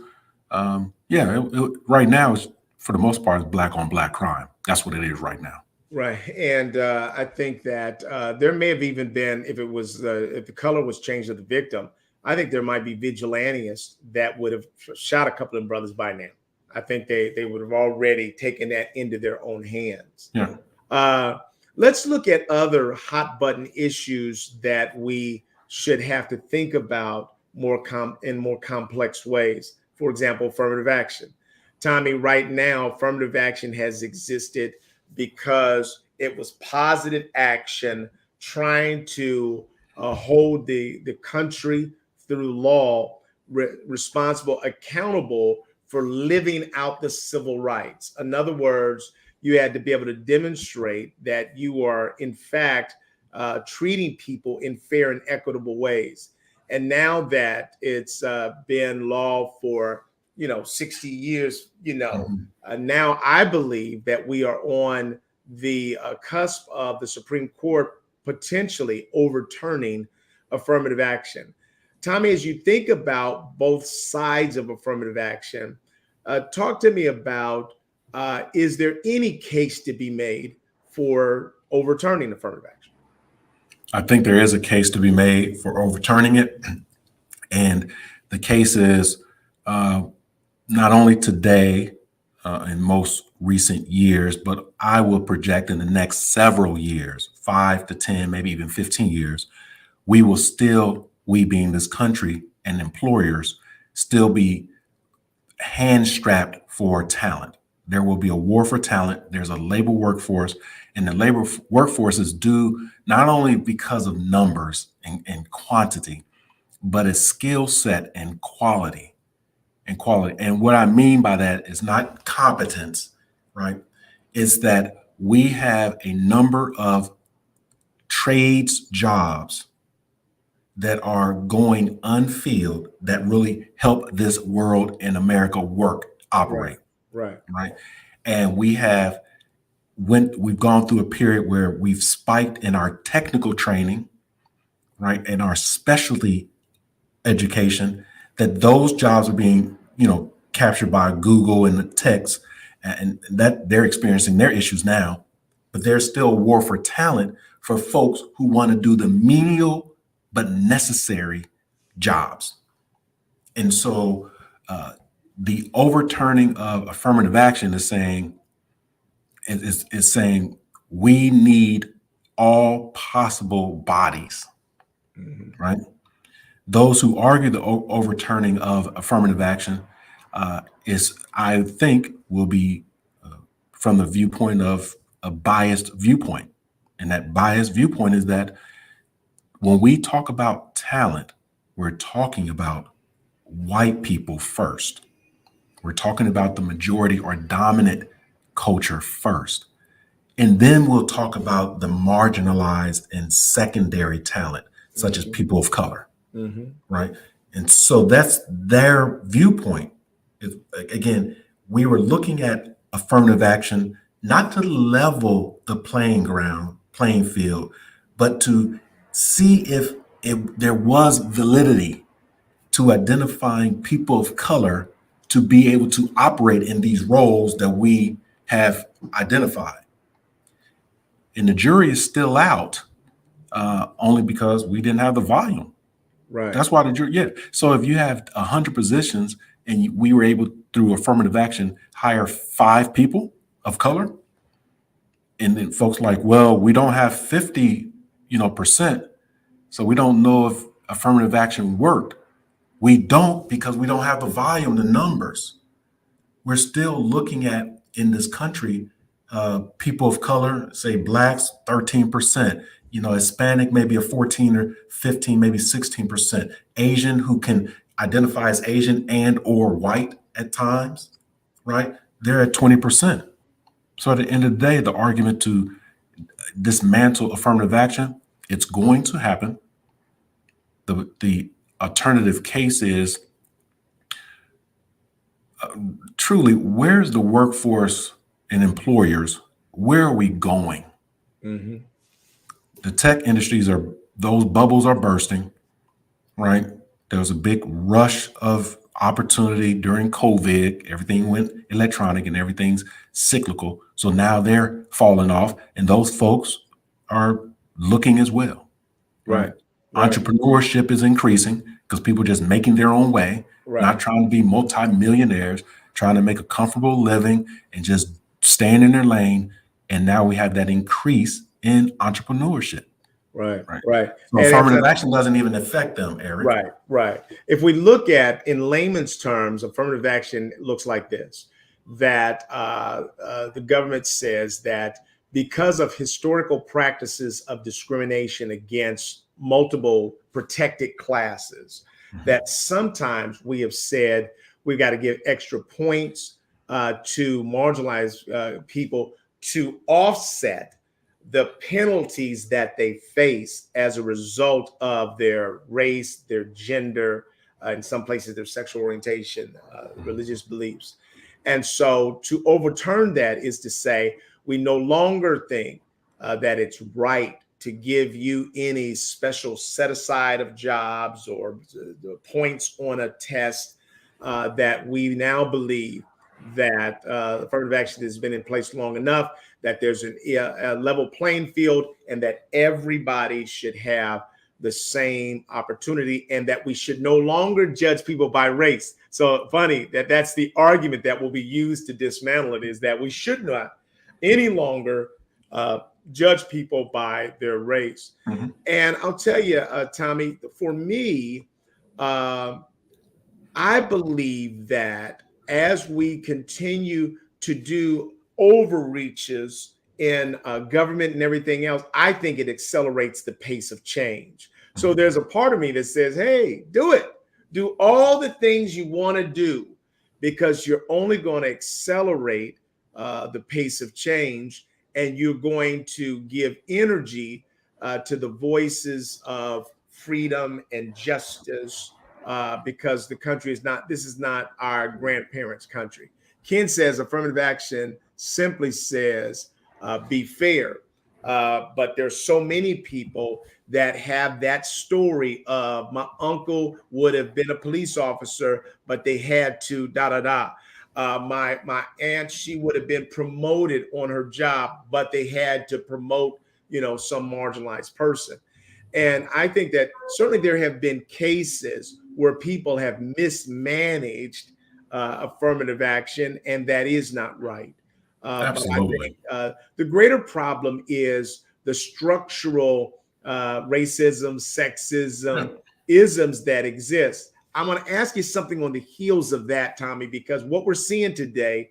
C: Right now, it's, for the most part, it's black on black crime. That's what it is right now.
B: Right. And I think that there may have even been, if the color was changed of the victim, I think there might be vigilantes that would have shot a couple of brothers by now. I think they would have already taken that into their own hands.
C: Yeah.
B: Let's look at other hot button issues that we should have to think about in more complex ways. For example, affirmative action. Tommy, right now, affirmative action has existed because it was positive action trying to hold the country through law responsible, accountable for living out the civil rights. In other words, you had to be able to demonstrate that you are, in fact, treating people in fair and equitable ways. And now that it's been law for 60 years, now I believe that we are on the cusp of the Supreme Court potentially overturning affirmative action. Tommy, as you think about both sides of affirmative action, talk to me about, is there any case to be made for overturning affirmative action?
C: I think there is a case to be made for overturning it. And the case is not only today, in most recent years, but I will project in the next several years, 5 to 10, maybe even 15 years, we being this country and employers, still be hand-strapped for talent. There will be a war for talent. There's a labor workforce, and the labor workforce is due not only because of numbers and quantity, but its skill set and quality. And what I mean by that is not competence, right? It's that we have a number of trades jobs that are going unfilled that really help this world in America operate.
B: Right.
C: And we've gone through a period where we've spiked in our technical training, right? And our specialty education, that those jobs are being, captured by Google and the techs, and that they're experiencing their issues now. But there's still a war for talent for folks who want to do the menial but necessary jobs. And so the overturning of affirmative action is saying we need all possible bodies, right? Those who argue the overturning of affirmative action I think, will be from the viewpoint of a biased viewpoint. And that biased viewpoint is that when we talk about talent, we're talking about white people first. We're talking about the majority or dominant culture first. And then we'll talk about the marginalized and secondary talent, such as people of color, right? And so that's their viewpoint. Again, we were looking at affirmative action not to level the playing field, but to see if there was validity to identifying people of color to be able to operate in these roles that we have identified. And the jury is still out only because we didn't have the volume.
B: Right.
C: That's why the jury, yeah. So if you have 100 positions and we were able, through affirmative action, hire 5 people of color, and then folks like, well, we don't have 50, percent, so we don't know if affirmative action worked. We don't, because we don't have the volume, the numbers. We're still looking at, in this country, people of color, say blacks, 13%, Hispanic, maybe a 14 or 15, maybe 16%, Asian, who can identify as Asian and or white at times, right? They're at 20%. So at the end of the day, the argument to dismantle affirmative action, it's going to happen. The alternative case is truly, where's the workforce and employers? Where are we going?
B: Mm-hmm.
C: The tech industries those bubbles are bursting, right? There was a big rush of opportunity during COVID. Everything went electronic and everything's cyclical. So now they're falling off, and those folks are looking as well.
B: Right.
C: Entrepreneurship is increasing because people are just making their own way, not trying to be multimillionaires, trying to make a comfortable living and just staying in their lane. And now we have that increase in entrepreneurship. Right. So affirmative action doesn't even affect them, Eric.
B: Right. If we look at, in layman's terms, affirmative action looks like this, that the government says that because of historical practices of discrimination against multiple protected classes, that sometimes we have said we've got to give extra points to marginalized people to offset the penalties that they face as a result of their race, their gender, in some places their sexual orientation, religious beliefs. And so to overturn that is to say, we no longer think that it's right to give you any special set aside of jobs or the points on a test, that we now believe that affirmative action has been in place long enough, that there's a level playing field, and that everybody should have the same opportunity, and that we should no longer judge people by race. So funny that that's the argument that will be used to dismantle it, is that we should not any longer judge people by their race. And I'll tell you, Tommy, for me, I believe that as we continue to do overreaches in government and everything else, I think it accelerates the pace of change. So there's a part of me that says, hey, do it. Do all the things you want to do, because you're only going to accelerate the pace of change, and you're going to give energy to the voices of freedom and justice, because the country is not, this is not our grandparents' country. Ken says affirmative action simply says, be fair. But there's so many people that have that story of my uncle would have been a police officer, but they had to da da da. My aunt, she would have been promoted on her job, but they had to promote, some marginalized person. And I think that certainly there have been cases where people have mismanaged affirmative action, and that is not right. But I think
C: Absolutely.
B: the greater problem is the structural racism,
C: Yeah.
B: sexism, isms that exist. I'm going to ask you something on the heels of that, Tommy, because what we're seeing today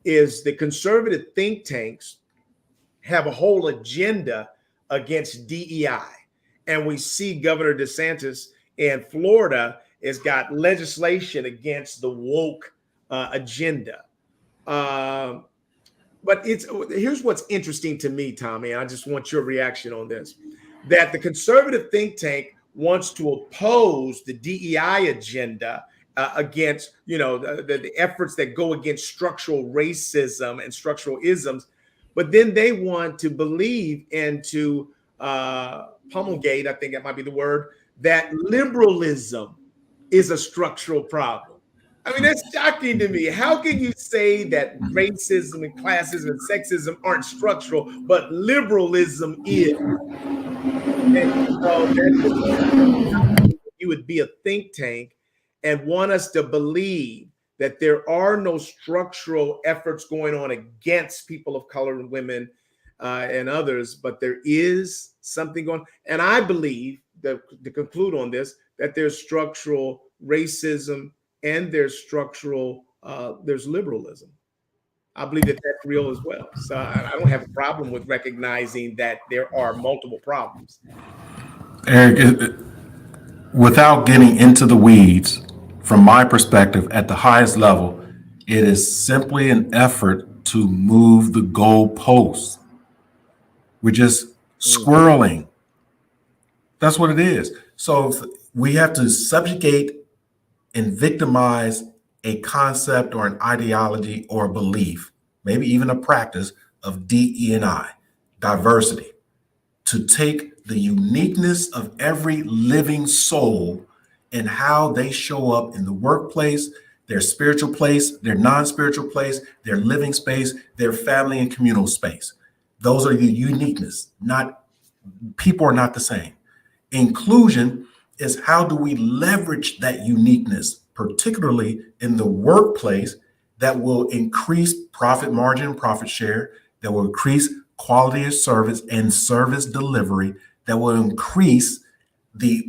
B: is the conservative think tanks have a whole agenda against DEI. And we see Governor DeSantis in Florida has got legislation against the woke agenda. Um, but here's what's interesting to me, Tommy, and I just want your reaction on this: that the conservative think tank wants to oppose the DEI agenda against, the efforts that go against structural racism and structural isms, but then they want to believe into promulgate, I think that might be the word, that liberalism is a structural problem. I mean, that's shocking to me. How can you say that racism and classism and sexism aren't structural, but liberalism is? And so that's just you would be a think tank and want us to believe that there are no structural efforts going on against people of color and women and others, but there is something going. And I believe that, to conclude on this, that there's structural racism and there's liberalism. I believe that that's real as well. So I don't have a problem with recognizing that there are multiple problems.
C: Eric, without getting into the weeds, from my perspective, at the highest level, it is simply an effort to move the goalposts. We're just squirreling. That's what it is. So we have to subjugate and victimize a concept or an ideology or a belief, maybe even a practice of DE&I, diversity, to take the uniqueness of every living soul and how they show up in the workplace, their spiritual place, their non-spiritual place, their living space, their family and communal space. Those are the uniqueness. Not people are not the same. Inclusion is how do we leverage that uniqueness, particularly in the workplace, that will increase profit margin, profit share, that will increase quality of service and service delivery, that will increase the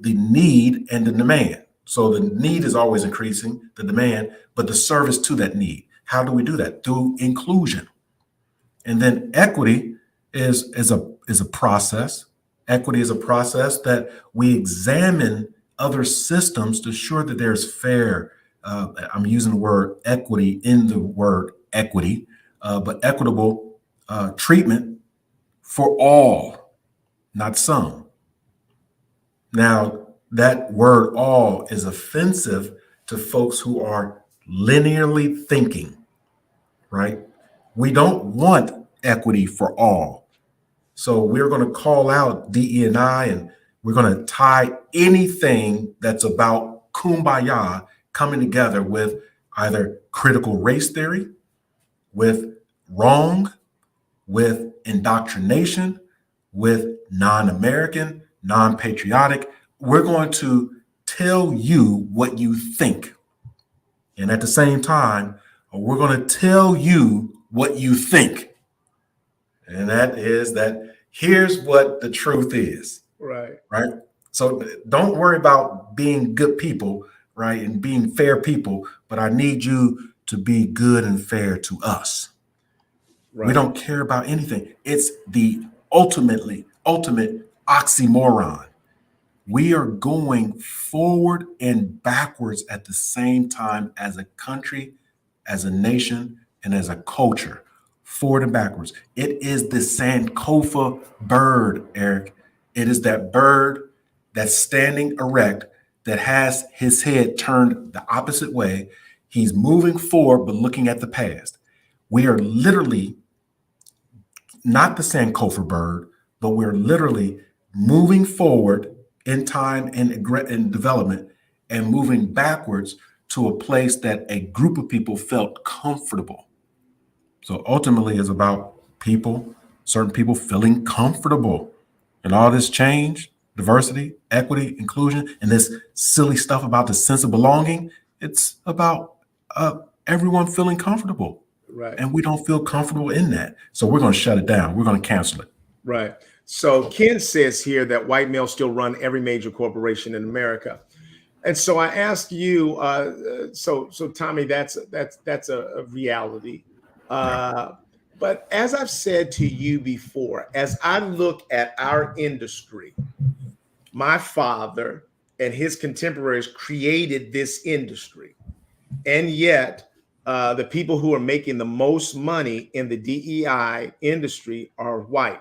C: need and the demand. So the need is always increasing, the demand, but the service to that need. How do we do that? Through inclusion. And then equity is a process. Equity is a process that we examine other systems to ensure that there's fair. I'm using the word equity in the word equity, but equitable treatment for all, not some. Now, that word all is offensive to folks who are linearly thinking, right? We don't want equity for all. So we're going to call out DE&I and we're going to tie anything that's about kumbaya coming together with either critical race theory, with wrong, with indoctrination, with non-American, non-patriotic. We're going to tell you what you think. And at the same time, we're going to tell you what you think. And that is that here's what the truth is.
B: Right.
C: Right. So don't worry about being good people, right, and being fair people, but I need you to be good and fair to us.
B: Right.
C: We don't care about anything. It's the ultimate oxymoron. We are going forward and backwards at the same time as a country, as a nation, and as a culture. Forward and backwards. It is the Sankofa bird, Eric. It is that bird that's standing erect, that has his head turned the opposite way. He's moving forward, but looking at the past. We are literally not the Sankofa bird, but we're literally moving forward in time and in development and moving backwards to a place that a group of people felt comfortable. So ultimately, it's about people, certain people feeling comfortable. And all this change, diversity, equity, inclusion, and this silly stuff about the sense of belonging, it's about everyone feeling comfortable.
B: Right.
C: And we don't feel comfortable in that. So we're going to shut it down. We're going to cancel it.
B: Right. So Ken says here that white males still run every major corporation in America. And so I ask you, so Tommy, that's a reality. But as I've said to you before, as I look at our industry, my father and his contemporaries created this industry. And yet, the people who are making the most money in the DEI industry are white.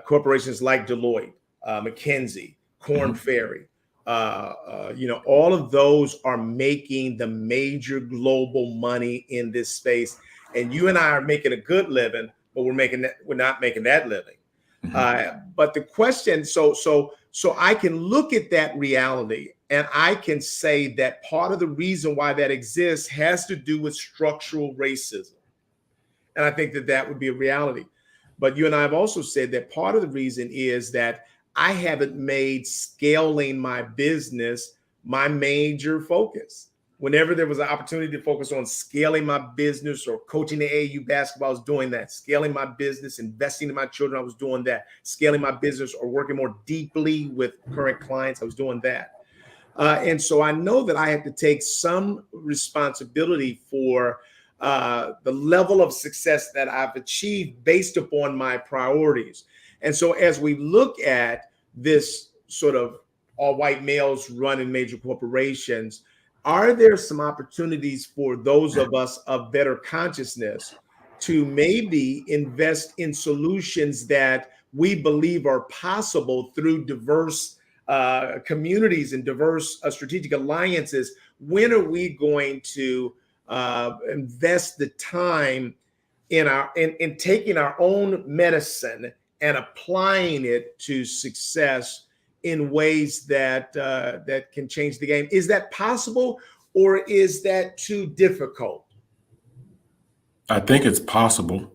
B: Corporations like Deloitte, McKinsey, Korn Ferry, all of those are making the major global money in this space. And you and I are making a good living, but we're not making that living. But the question, so I can look at that reality and I can say that part of the reason why that exists has to do with structural racism. And I think that that would be a reality. But you and I have also said that part of the reason is that I haven't made scaling my business my major focus. Whenever there was an opportunity to focus on scaling my business or coaching the AAU basketball, I was doing that. Scaling my business, investing in my children, I was doing that. Scaling my business or working more deeply with current clients, I was doing that. And so I know that I have to take some responsibility for the level of success that I've achieved based upon my priorities. And so as we look at this sort of all white males running major corporations, are there some opportunities for those of us of better consciousness to maybe invest in solutions that we believe are possible through diverse communities and diverse strategic alliances? When are we going to invest the time in taking our own medicine and applying it to success in ways that that can change the game? Is that possible, or is that too difficult?
C: I think it's possible,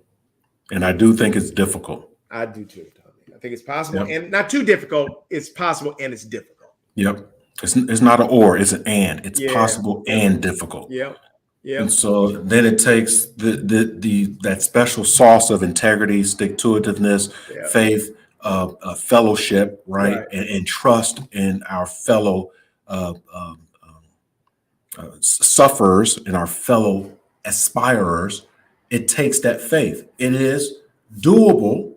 C: and I do think it's difficult.
B: I do too, Tommy. I think it's possible
C: Yep.
B: and not too difficult. It's possible and it's difficult.
C: Yep. It's not an or, it's an and. It's
B: Yeah.
C: possible and difficult.
B: Yep. Yep.
C: And so then it takes that special sauce of integrity, stick-to-itiveness,
B: Yeah.
C: faith, fellowship, right?
B: Right.
C: And trust in our fellow sufferers and our fellow aspirers. It takes that faith. It is doable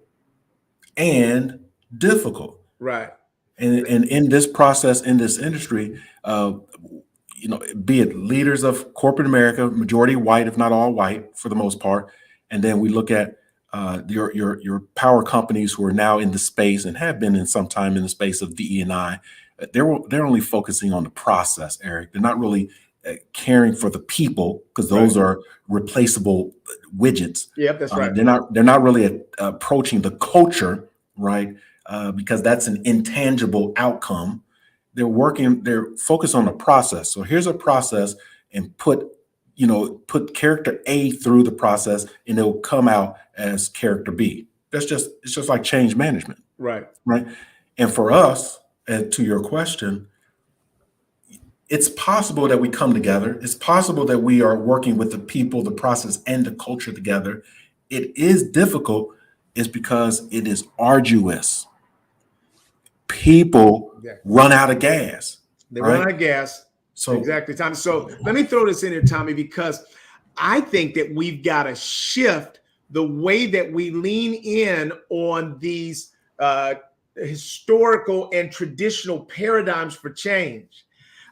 C: and difficult.
B: Right.
C: And in this process, in this industry, be it leaders of corporate America, majority white, if not all white, for the most part, and then we look at your power companies who are now in the space and have been in some time in the space of DE&I. They're only focusing on the process, Eric. They're not really caring for the people, because those are replaceable widgets.
B: Yep, that's right.
C: They're not really approaching the culture, right? Because that's an intangible outcome. They're focused on the process. So here's a process, and put put character A through the process, and it'll come out as character B. It's just like change management.
B: Right.
C: Right. And for us, and to your question, it's possible that we come together. It's possible that we are working with the people, the process, and the culture together. It is difficult, is because it is arduous. People run out of gas.
B: They run out of gas.
C: So
B: exactly, Tommy. So let me throw this in here, Tommy, because I think that we've got to shift the way that we lean in on these historical and traditional paradigms for change.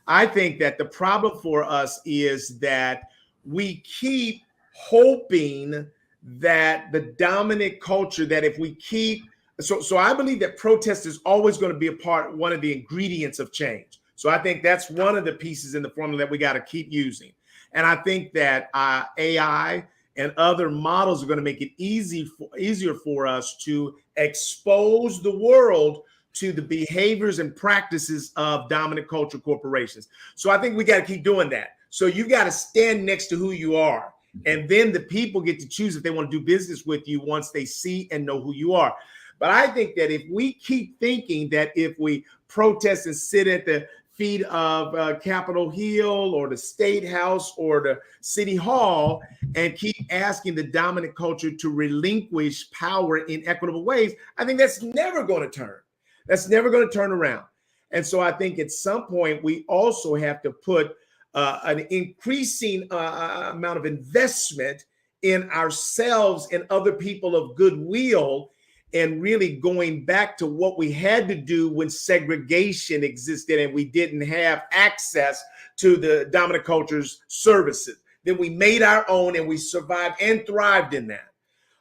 B: I think that the problem for us is that we keep hoping that the dominant culture, that if we keep, so I believe that protest is always going to be one of the ingredients of change. So I think that's one of the pieces in the formula that we got to keep using. And I think that AI and other models are going to make it easier for us to expose the world to the behaviors and practices of dominant culture corporations. So I think we got to keep doing that. So you've got to stand next to who you are. And then the people get to choose if they want to do business with you once they see and know who you are. But I think that if we keep thinking that if we protest and sit at the feet of Capitol Hill or the State House or the City Hall and keep asking the dominant culture to relinquish power in equitable ways, I think that's never going to turn. That's never going to turn around. And so I think at some point we also have to put an increasing amount of investment in ourselves and other people of goodwill, and really going back to what we had to do when segregation existed and we didn't have access to the dominant culture's services. Then we made our own and we survived and thrived in that.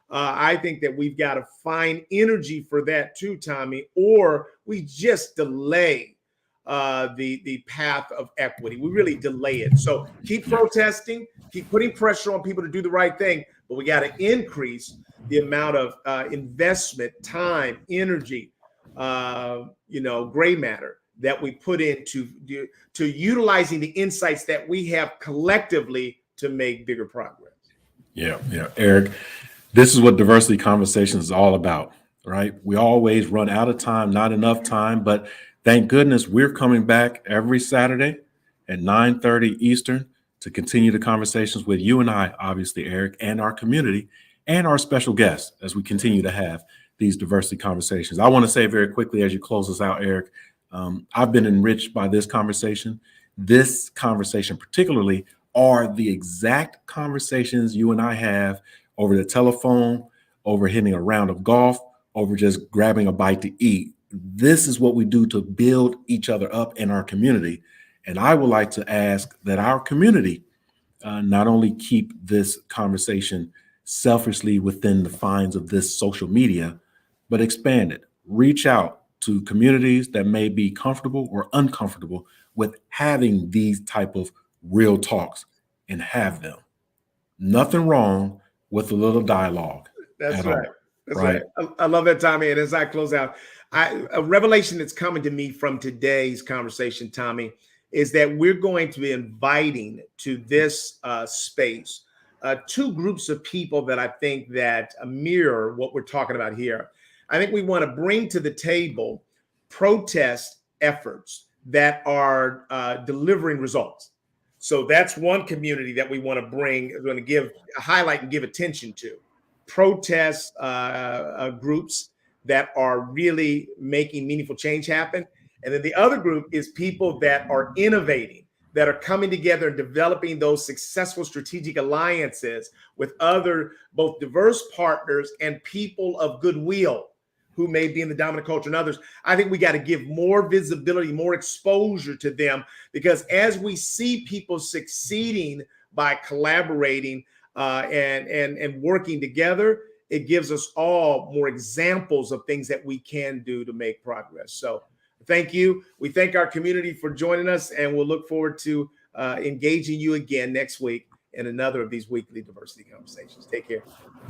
B: I think that we've got to find energy for that too, Tommy, or we just delay the path of equity. We really delay it. So keep protesting, keep putting pressure on people to do the right thing, but we got to increase the amount of investment, time, energy, gray matter that we put into utilizing the insights that we have collectively to make bigger progress.
C: Yeah, Eric, this is what diversity conversations is all about, right? We always run out of time, not enough time, but thank goodness we're coming back every Saturday at 9:30 Eastern to continue the conversations with you and I, obviously, Eric, and our community and our special guests as we continue to have these diversity conversations. I want to say very quickly as you close us out, Eric, I've been enriched by this conversation. This conversation particularly are the exact conversations you and I have over the telephone, over hitting a round of golf, over just grabbing a bite to eat. This is what we do to build each other up in our community. And I would like to ask that our community not only keep this conversation selfishly within the fines of this social media, but expand it. Reach out to communities that may be comfortable or uncomfortable with having these type of real talks and have them. Nothing wrong with a little dialogue.
B: That's right. That's right. I love that, Tommy. And as I close out, a revelation that's coming to me from today's conversation, Tommy, is that we're going to be inviting to this space two groups of people that I think that mirror what we're talking about here. I think we want to bring to the table protest efforts that are delivering results. So that's one community that we want to bring, going to give a highlight and give attention to. Protest groups that are really making meaningful change happen. And then the other group is people that are innovating, that are coming together and developing those successful strategic alliances with other both diverse partners and people of goodwill who may be in the dominant culture and others. I think we got to give more visibility, more exposure to them, because as we see people succeeding by collaborating and working together, it gives us all more examples of things that we can do to make progress. So thank you. We thank our community for joining us, and we'll look forward to engaging you again next week in another of these weekly diversity conversations. Take care.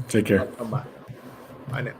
C: Take care.
B: Bye now.